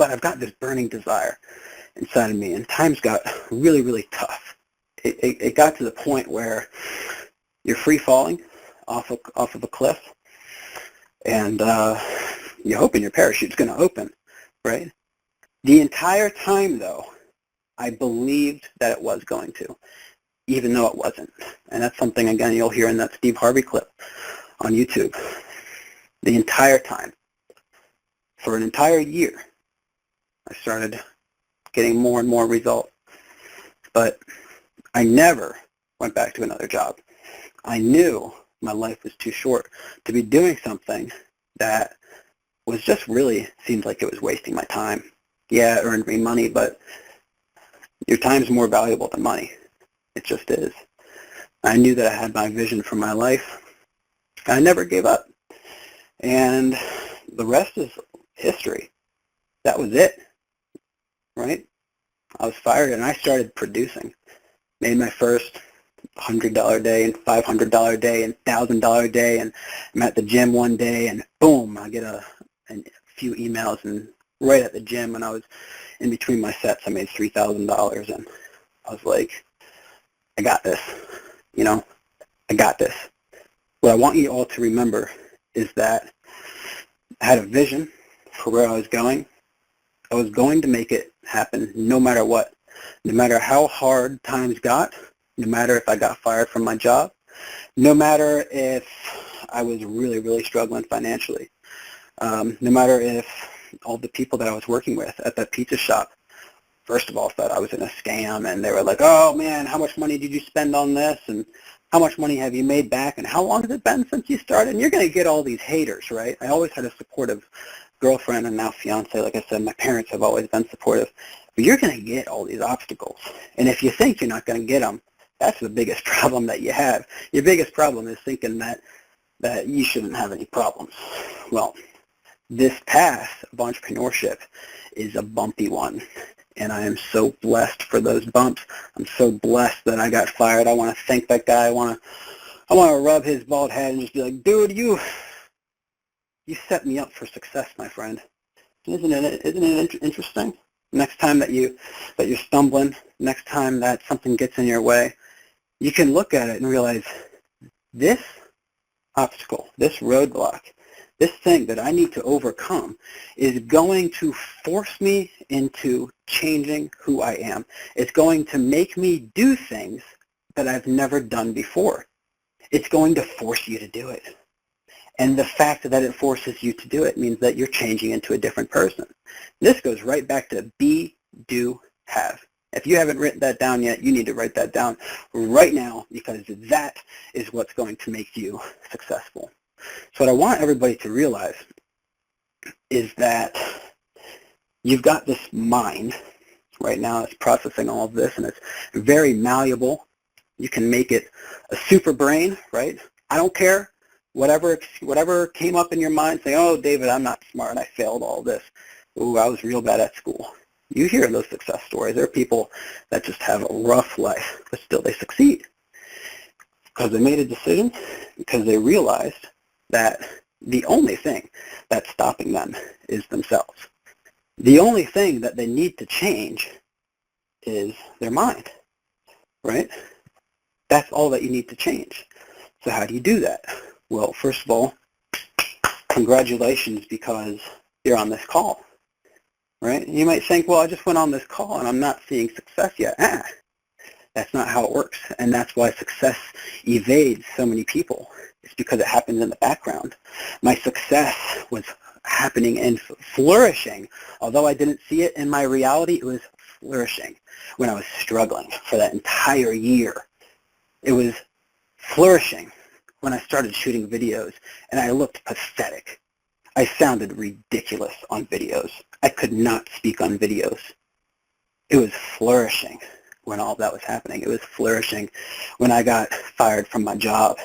but I've got this burning desire inside of me, and times got really, really tough. It got to the point where you're free falling off of a cliff, and you're hoping your parachute's going to open, right? The entire time, though, I believed that it was going to, even though it wasn't. And that's something, again, you'll hear in that Steve Harvey clip on YouTube. The entire time, for an entire year, I started getting more and more results. But I never went back to another job. I knew my life was too short to be doing something that was just really seemed like it was wasting my time. Yeah, it earned me money, but your time's more valuable than money. It just is. I knew that I had my vision for my life. I never gave up. And the rest is history. That was it, right? I was fired and I started producing. Made my first $100 day and $500 day and $1,000 day, and I'm at the gym one day and boom, I get a few emails, and right at the gym when I was in between my sets I made $3,000, and I was like, I got this, I got this. What I want you all to remember is that I had a vision for where I was going. I was going to make it happen no matter what. No matter how hard times got, no matter if I got fired from my job, no matter if I was really, really struggling financially, no matter if all the people that I was working with at that pizza shop, first of all, thought I was in a scam, and they were like, oh man, how much money did you spend on this, and how much money have you made back, and how long has it been since you started? And you're going to get all these haters, right? I always had a supportive girlfriend and now fiance. Like I said, my parents have always been supportive. But you're going to get all these obstacles. And if you think you're not going to get them, that's the biggest problem that you have. Your biggest problem is thinking that you shouldn't have any problems. Well, this path of entrepreneurship is a bumpy one. And I am so blessed for those bumps. I'm so blessed that I got fired. I want to thank that guy. I want to rub his bald head and just be like, dude, you set me up for success, my friend. Isn't it interesting? Next time that you're stumbling, next time that something gets in your way, you can look at it and realize this obstacle, this roadblock, this thing that I need to overcome is going to force me into changing who I am. It's going to make me do things that I've never done before. It's going to force you to do it. And the fact that it forces you to do it means that you're changing into a different person. This goes right back to be, do, have. If you haven't written that down yet, you need to write that down right now, because that is what's going to make you successful. So what I want everybody to realize is that you've got this mind right now that's processing all of this, and it's very malleable. You can make it a super brain, right? I don't care. Whatever came up in your mind, say, oh, David, I'm not smart. I failed all this. Ooh, I was real bad at school. You hear those success stories. There are people that just have a rough life, but still they succeed because they made a decision, because they realized that the only thing that's stopping them is themselves. The only thing that they need to change is their mind, right? That's all that you need to change. So how do you do that? Well, first of all, congratulations, because you're on this call, right? You might think, well, I just went on this call and I'm not seeing success yet. That's not how it works. And that's why success evades so many people. It's because it happens in the background. My success was happening and flourishing. Although I didn't see it in my reality, it was flourishing when I was struggling for that entire year. It was flourishing when I started shooting videos and I looked pathetic. I sounded ridiculous on videos. I could not speak on videos. It was flourishing when all that was happening. It was flourishing when I got fired from my job.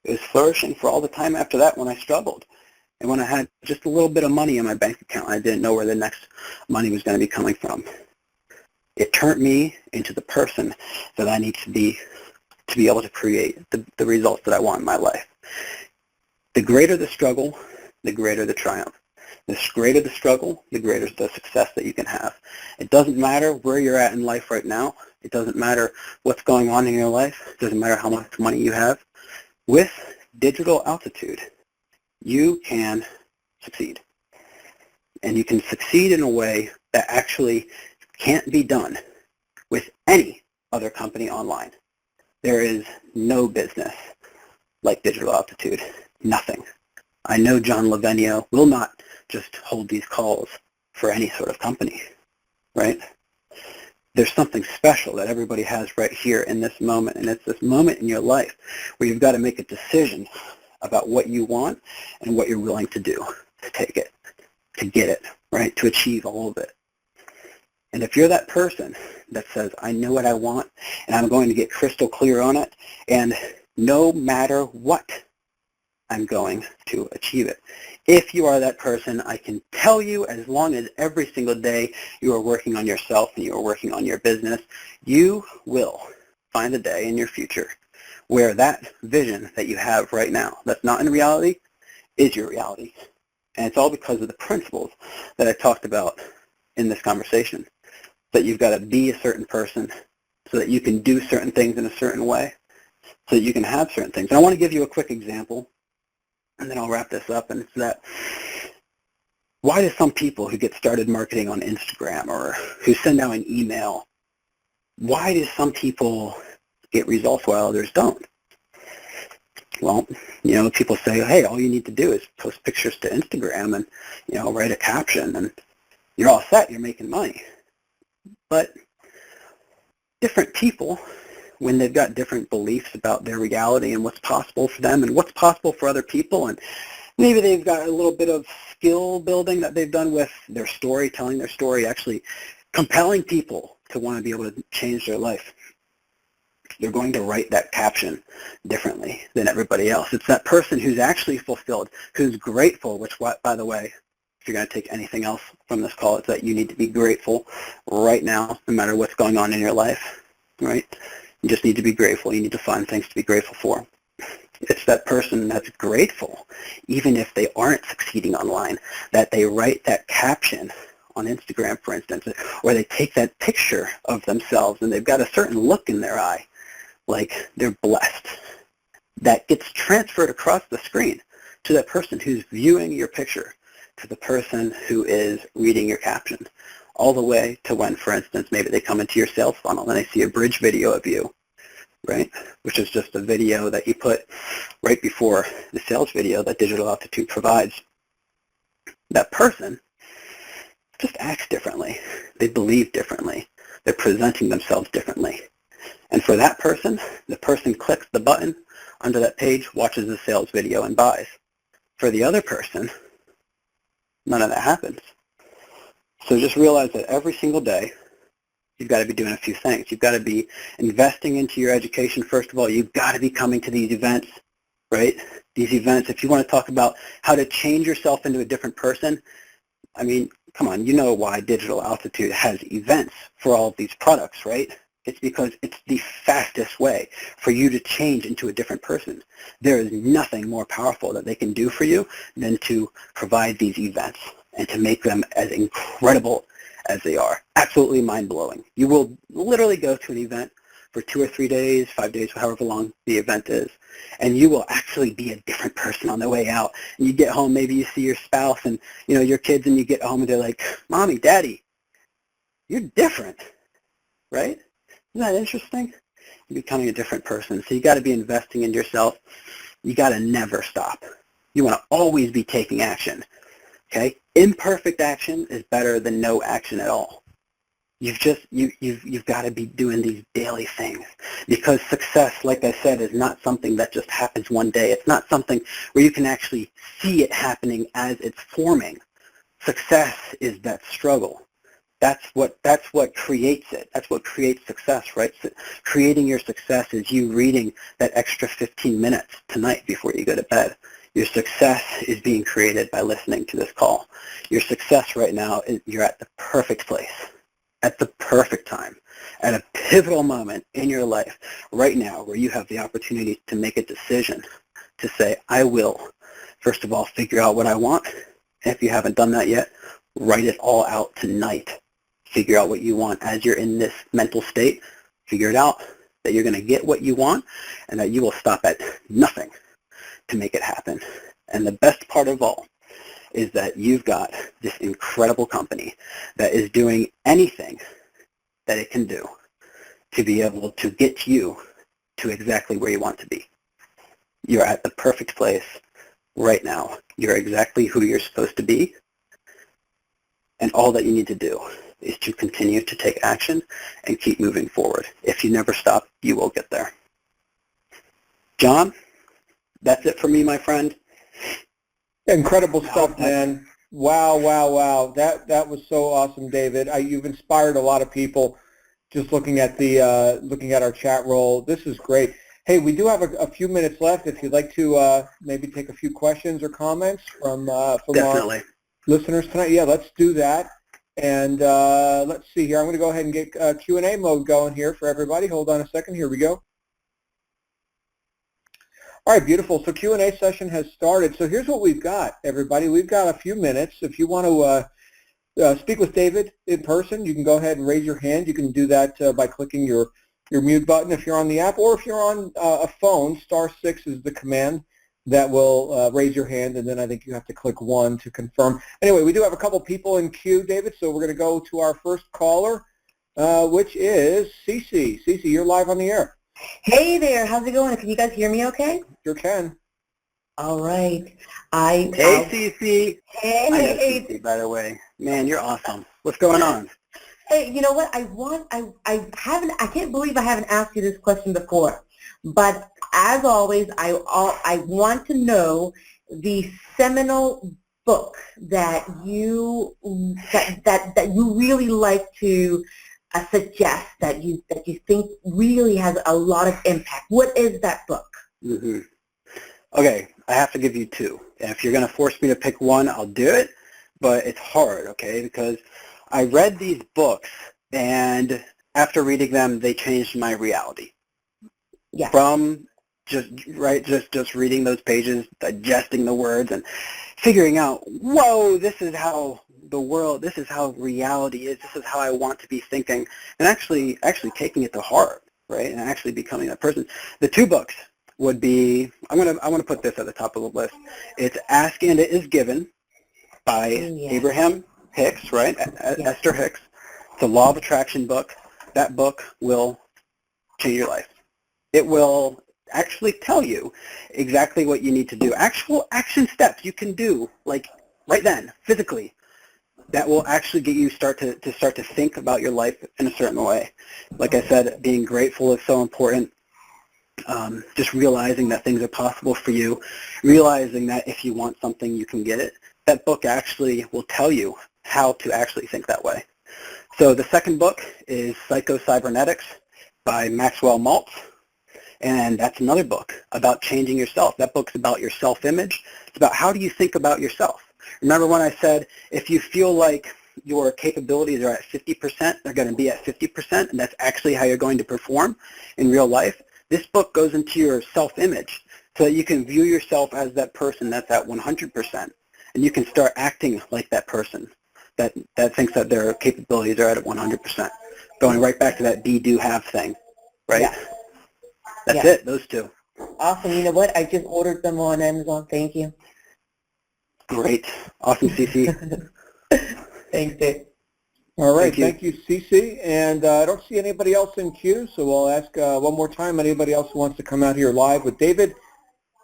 It was flourishing for all the time after that when I struggled. And when I had just a little bit of money in my bank account, I didn't know where the next money was going to be coming from. It turned me into the person that I need to be able to create the results that I want in my life. The greater the struggle, the greater the triumph. The greater the struggle, the greater the success that you can have. It doesn't matter where you're at in life right now. It doesn't matter what's going on in your life. It doesn't matter how much money you have. With digital altitude, you can succeed. And you can succeed in a way that actually can't be done with any other company online. There is no business like digital altitude. Nothing. I know John Lavenio will not just hold these calls for any sort of company, right? There's something special that everybody has right here in this moment, and it's this moment in your life where you've got to make a decision about what you want and what you're willing to do to take it, to get it, right, to achieve all of it. And if you're that person that says, I know what I want, and I'm going to get crystal clear on it, and no matter what, I'm going to achieve it. If you are that person, I can tell you, as long as every single day you are working on yourself and you are working on your business, you will find a day in your future where that vision that you have right now, that's not in reality, is your reality. And it's all because of the principles that I talked about in this conversation. That you've got to be a certain person so that you can do certain things in a certain way, so that you can have certain things. And I want to give you a quick example, and then I'll wrap this up, and it's that why do some people who get started marketing on Instagram or who send out an email, why do some people get results while others don't? Well, people say, hey, all you need to do is post pictures to Instagram and, write a caption, and you're all set, you're making money. But different people, when they've got different beliefs about their reality and what's possible for them and what's possible for other people, and maybe they've got a little bit of skill building that they've done with their story, telling their story, actually compelling people to want to be able to change their life. They're going to write that caption differently than everybody else. It's that person who's actually fulfilled, who's grateful, which, by the way, if you're going to take anything else from this call, it's that you need to be grateful right now, no matter what's going on in your life, right? You just need to be grateful. You need to find things to be grateful for. It's that person that's grateful, even if they aren't succeeding online, that they write that caption on Instagram, for instance, or they take that picture of themselves and they've got a certain look in their eye, like they're blessed. That gets transferred across the screen to that person who's viewing your picture, to the person who is reading your caption, all the way to when, for instance, maybe they come into your sales funnel and they see a bridge video of you, right, which is just a video that you put right before the sales video that Digital Altitude provides. That person just acts differently. They believe differently. They're presenting themselves differently. And for that person, the person clicks the button under that page, watches the sales video, and buys. For the other person, none of that happens. So just realize that every single day, you've got to be doing a few things. You've got to be investing into your education, first of all. You've got to be coming to these events, right? These events, if you want to talk about how to change yourself into a different person, I mean, come on, you know why Digital Altitude has events for all of these products, right? It's because it's the fastest way for you to change into a different person. There is nothing more powerful that they can do for you than to provide these events and to make them as incredible as they are. Absolutely mind-blowing. You will literally go to an event for 2 or 3 days, 5 days, however long the event is, and you will actually be a different person on the way out. And you get home, maybe you see your spouse and your kids, and you get home and they're like, Mommy, Daddy, you're different, right? Isn't that interesting? You're becoming a different person. So you got to be investing in yourself. You got to never stop. You want to always be taking action. Okay? Imperfect action is better than no action at all. You've got to be doing these daily things, because success, like I said, is not something that just happens one day. It's not something where you can actually see it happening as it's forming. Success is that struggle. That's what creates it. That's what creates success, right? So creating your success is you reading that extra 15 minutes tonight before you go to bed. Your success is being created by listening to this call. Your success right now is you're at the perfect place, at the perfect time, at a pivotal moment in your life right now where you have the opportunity to make a decision to say, I will, first of all, figure out what I want, And if you haven't done that yet, write it all out tonight. Figure out what you want as you're in this mental state. Figure it out, that you're going to get what you want, and that you will stop at nothing to make it happen. And the best part of all is that you've got this incredible company that is doing anything that it can do to be able to get you to exactly where you want to be. You're at the perfect place right now. You're exactly who you're supposed to be. And all that you need to do is to continue to take action and keep moving forward. If you never stop, you will get there. John, that's it for me, my friend. Incredible stuff, man. Wow, wow, wow. That was so awesome, David. You've inspired a lot of people just looking at our chat roll. This is great. Hey, we do have a few minutes left. If you'd like to maybe take a few questions or comments from our listeners tonight. Yeah, let's do that. And let's see here. I'm going to go ahead and get Q&A mode going here for everybody. Hold on a second. Here we go. All right, beautiful. So Q&A session has started. So here's what we've got, everybody. We've got a few minutes. If you want to speak with David in person, you can go ahead and raise your hand. You can do that by clicking your mute button if you're on the app, or if you're on a phone, *6 is the command that will raise your hand, and then I think you have to click 1 to confirm. Anyway, we do have a couple people in queue, David, so we're going to go to our first caller, which is Cece. Cece, you're live on the air. Hey there, how's it going? Can you guys hear me okay? Sure can. All right. Hey, Cece. Hey. I know Cece, by the way. Man, you're awesome. What's going on? Hey, you know what? I can't believe I haven't asked you this question before. But as always, I want to know the seminal book that you really like to suggest, that you think really has a lot of impact. What is that book? Mm-hmm. Okay, I have to give you two. If you're going to force me to pick one, I'll do it, but it's hard, okay, because I read these books, and after reading them, they changed my reality. Yeah. From just reading those pages, digesting the words, and figuring out, whoa, this is how the world, this is how reality is, this is how I want to be thinking, and actually taking it to heart, right, and actually becoming that person. The two books would be, I want to put this at the top of the list. It's Ask and It Is Given by Abraham Hicks, right, Esther Hicks. It's a Law of Attraction book. That book will change your life. It will actually tell you exactly what you need to do, actual action steps you can do, like right then, physically, that will actually get you start to think about your life in a certain way. Like I said, being grateful is so important. Just realizing that things are possible for you, realizing that if you want something, you can get it. That book actually will tell you how to actually think that way. So the second book is Psycho-Cybernetics by Maxwell Maltz. And that's another book about changing yourself. That book's about your self-image. It's about how do you think about yourself. Remember when I said if you feel like your capabilities are at 50%, they're going to be at 50%, and that's actually how you're going to perform in real life? This book goes into your self-image so that you can view yourself as that person that's at 100%, and you can start acting like that person that thinks that their capabilities are at 100%. Going right back to that be, do, have thing, right? Yeah. That's it, those two. Awesome. You know what? I just ordered them on Amazon. Thank you. Great. Awesome, Cece. Thanks, Dave. All right. Thank you, Cece. And I don't see anybody else in queue, so we'll ask one more time. Anybody else who wants to come out here live with David,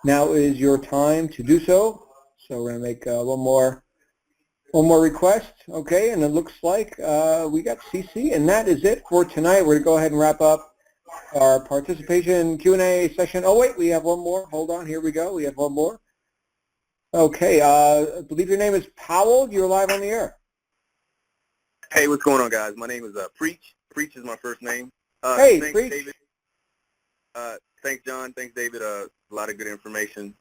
now is your time to do so. So we're going to make one more request. Okay, and it looks like we got Cece, and that is it for tonight. We're going to go ahead and wrap up our participation Q&A session. Oh, wait, we have one more. Hold on. Here we go. We have one more. Okay. I believe your name is Powell. You're live on the air. Hey, what's going on, guys? My name is Preach. Preach is my first name. Hey, thanks, Preach. David. Thanks, John. Thanks, David. A lot of good information.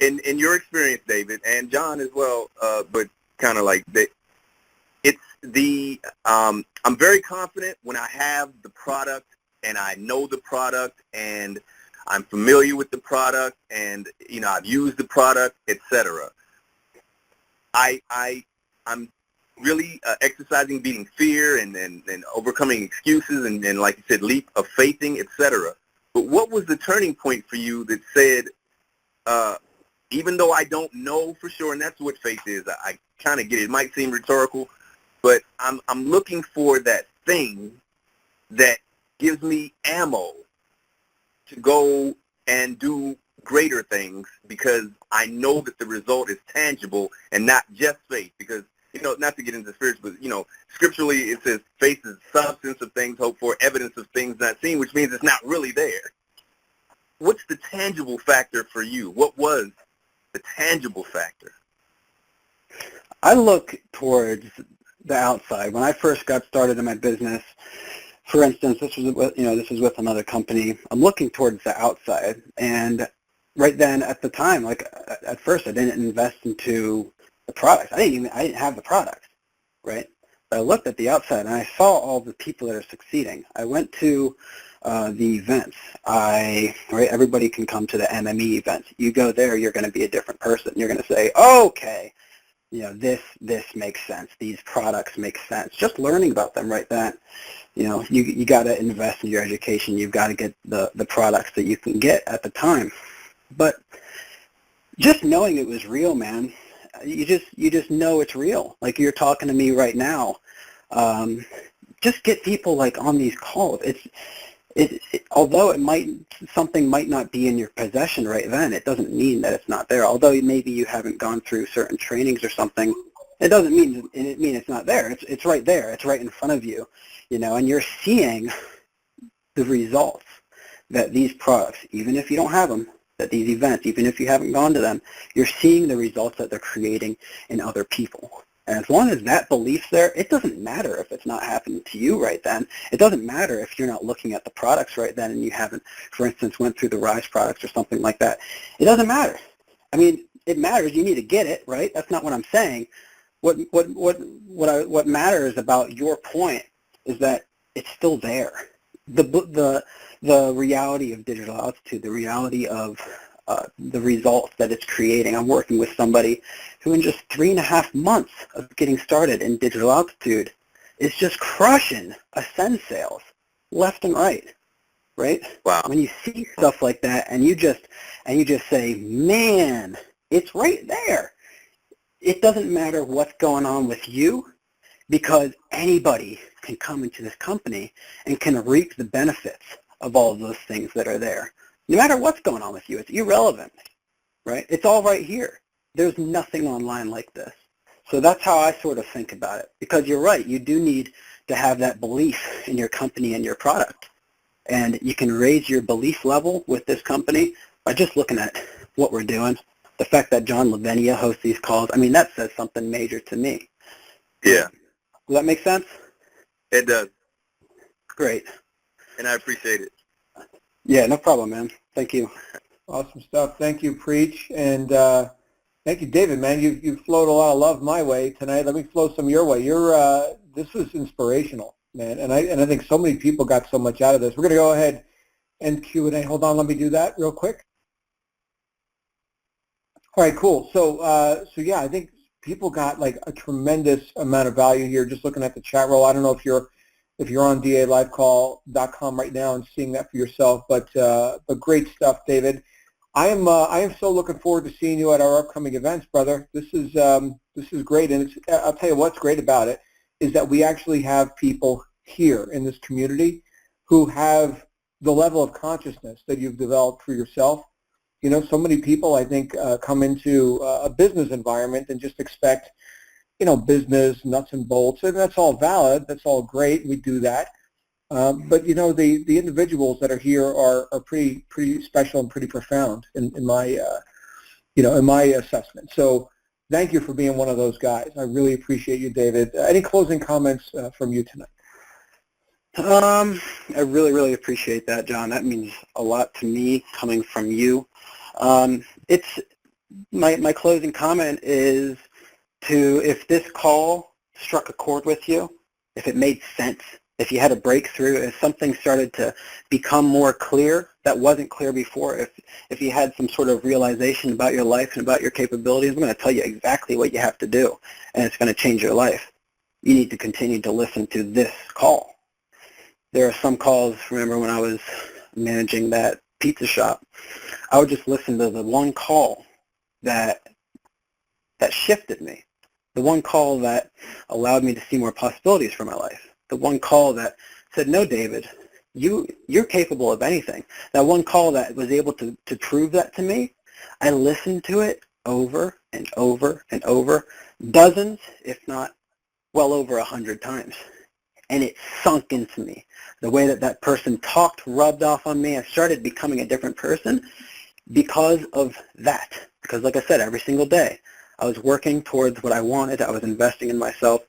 In your experience, David, and John as well, but kind of like I'm very confident when I have the product and I know the product and I'm familiar with the product and, I've used the product, etc. I'm really exercising beating fear and overcoming excuses and like you said, leap of faithing, etc. But what was the turning point for you that said, even though I don't know for sure, and that's what faith is, I kind of get it. It might seem rhetorical, but I'm looking for that thing that gives me ammo to go and do greater things because I know that the result is tangible and not just faith. Because, not to get into spiritual, but, scripturally it says faith is substance of things hoped for, evidence of things not seen, which means it's not really there. What's the tangible factor for you? What was the tangible factor? I look towards the outside. When I first got started in my business, for instance, this was with another company. I'm looking towards the outside, and right then at the time, like at first, I didn't invest into the product. I didn't have the product, right? But I looked at the outside and I saw all the people that are succeeding. I went to the events. Everybody can come to the MME events. You go there, you're going to be a different person. You're going to say, okay, this makes sense. These products make sense. Just learning about them right then. You got to invest in your education. You've got to get the products that you can get at the time. But just knowing it was real, man, you just know it's real. Like you're talking to me right now. Just get people like on these calls. Although something might not be in your possession right then, it doesn't mean that it's not there. Although maybe you haven't gone through certain trainings or something, it doesn't mean it's not there. It's right there. It's right in front of you, and you're seeing the results that these products, even if you don't have them, that these events, even if you haven't gone to them, you're seeing the results that they're creating in other people. And as long as that belief's there, it doesn't matter if it's not happening to you right then. It doesn't matter if you're not looking at the products right then and you haven't, for instance, went through the RISE products or something like that. It doesn't matter. I mean, it matters. You need to get it, right? That's not what I'm saying. What matters about your point is that it's still there. The reality of digital altitude, the reality of the results that it's creating. I'm working with somebody who in just 3.5 months of getting started in digital altitude is just crushing Ascend sales left and right, right? Wow. When you see stuff like that and you just say, man, it's right there. It doesn't matter what's going on with you because anybody can come into this company and can reap the benefits of all of those things that are there. No matter what's going on with you, it's irrelevant, right? It's all right here. There's nothing online like this. So that's how I sort of think about it. Because you're right, you do need to have that belief in your company and your product. And you can raise your belief level with this company by just looking at what we're doing. The fact that John Lavinia hosts these calls, I mean, that says something major to me. Yeah. Does that make sense? It does. Great. And I appreciate it. Yeah, no problem, man. Thank you. Awesome stuff. Thank you, Preach. And thank you, David, man. You've flowed a lot of love my way tonight. Let me flow some your way. This was inspirational, man. And I think so many people got so much out of this. We're going to go ahead and Q&A. Hold on. Let me do that real quick. All right, cool. So yeah, I think people got like a tremendous amount of value here just looking at the chat roll. I don't know if you're on dalivecall.com right now and seeing that for yourself, but great stuff, David. I am so looking forward to seeing you at our upcoming events, brother. This is great, and I'll tell you what's great about it is that we actually have people here in this community who have the level of consciousness that you've developed for yourself. So many people, I think, come into a business environment and just expect, business, nuts and bolts, and that's all valid. That's all great. We do that. But, the individuals that are here are pretty special and pretty profound in my, in my assessment. So thank you for being one of those guys. I really appreciate you, David. Any closing comments from you tonight? I really, really appreciate that, John. That means a lot to me coming from you. It's my closing comment is if this call struck a chord with you, if it made sense, if you had a breakthrough, if something started to become more clear that wasn't clear before. If you had some sort of realization about your life and about your capabilities, I'm going to tell you exactly what you have to do, and it's going to change your life. You need to continue to listen to this call. There are some calls, remember when I was managing that pizza shop, I would just listen to the one call that shifted me, the one call that allowed me to see more possibilities for my life, the one call that said, no, David, you're capable of anything. That one call that was able to prove that to me, I listened to it over and over and over, dozens, if not well over 100 times. And it sunk into me. The way that person talked rubbed off on me. I started becoming a different person because of that. Because like I said, every single day, I was working towards what I wanted. I was investing in myself.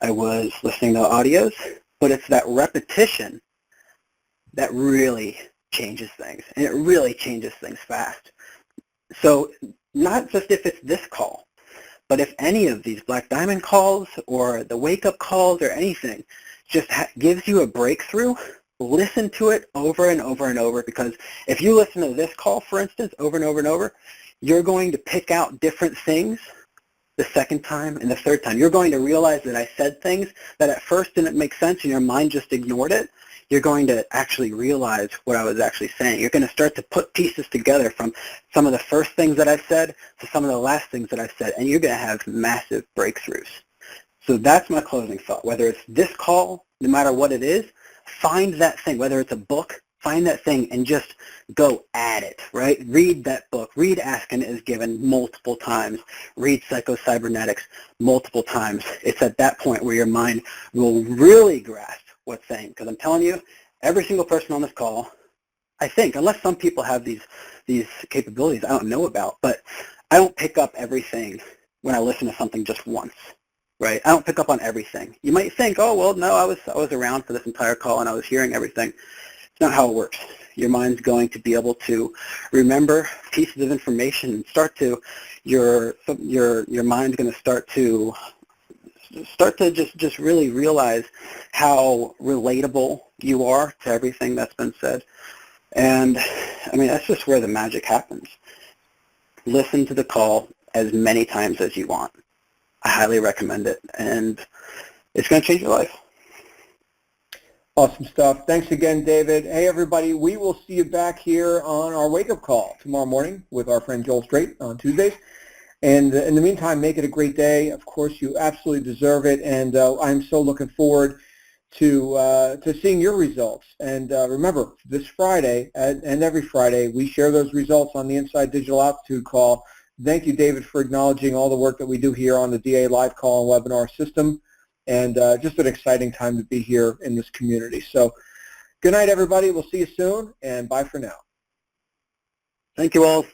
I was listening to audios. But it's that repetition that really changes things. And it really changes things fast. So not just if it's this call, but if any of these Black Diamond calls or the wake-up calls or anything just gives you a breakthrough, listen to it over and over and over, because if you listen to this call, for instance, over and over and over, you're going to pick out different things the second time and the third time. You're going to realize that I said things that at first didn't make sense and your mind just ignored it. You're going to actually realize what I was actually saying. You're going to start to put pieces together from some of the first things that I've said to some of the last things that I've said, and you're going to have massive breakthroughs. So that's my closing thought. Whether it's this call, no matter what it is, find that thing. Whether it's a book, find that thing and just go at it, right? Read that book. Read Ask and It Is Given multiple times. Read Psycho-Cybernetics multiple times. It's at that point where your mind will really grasp what's saying. Because I'm telling you, every single person on this call, I think, unless some people have these capabilities I don't know about, but I don't pick up everything when I listen to something just once. Right? I don't pick up on everything. You might think, oh, well, no, I was around for this entire call and I was hearing everything. It's not how it works. Your mind's going to be able to remember pieces of information and start to, your mind's going to start to just really realize how relatable you are to everything that's been said. And, I mean, that's just where the magic happens. Listen to the call as many times as you want. I highly recommend it, and it's going to change your life. Awesome stuff. Thanks again, David. Hey, everybody, we will see you back here on our wake-up call tomorrow morning with our friend Joel Strait on Tuesdays. And in the meantime, make it a great day. Of course, you absolutely deserve it, and I'm so looking forward to seeing your results. And remember, this Friday and every Friday, we share those results on the Inside Digital Altitude call. Thank you, David, for acknowledging all the work that we do here on the DA live call and webinar system, and just an exciting time to be here in this community. So good night, everybody. We'll see you soon, and bye for now. Thank you all.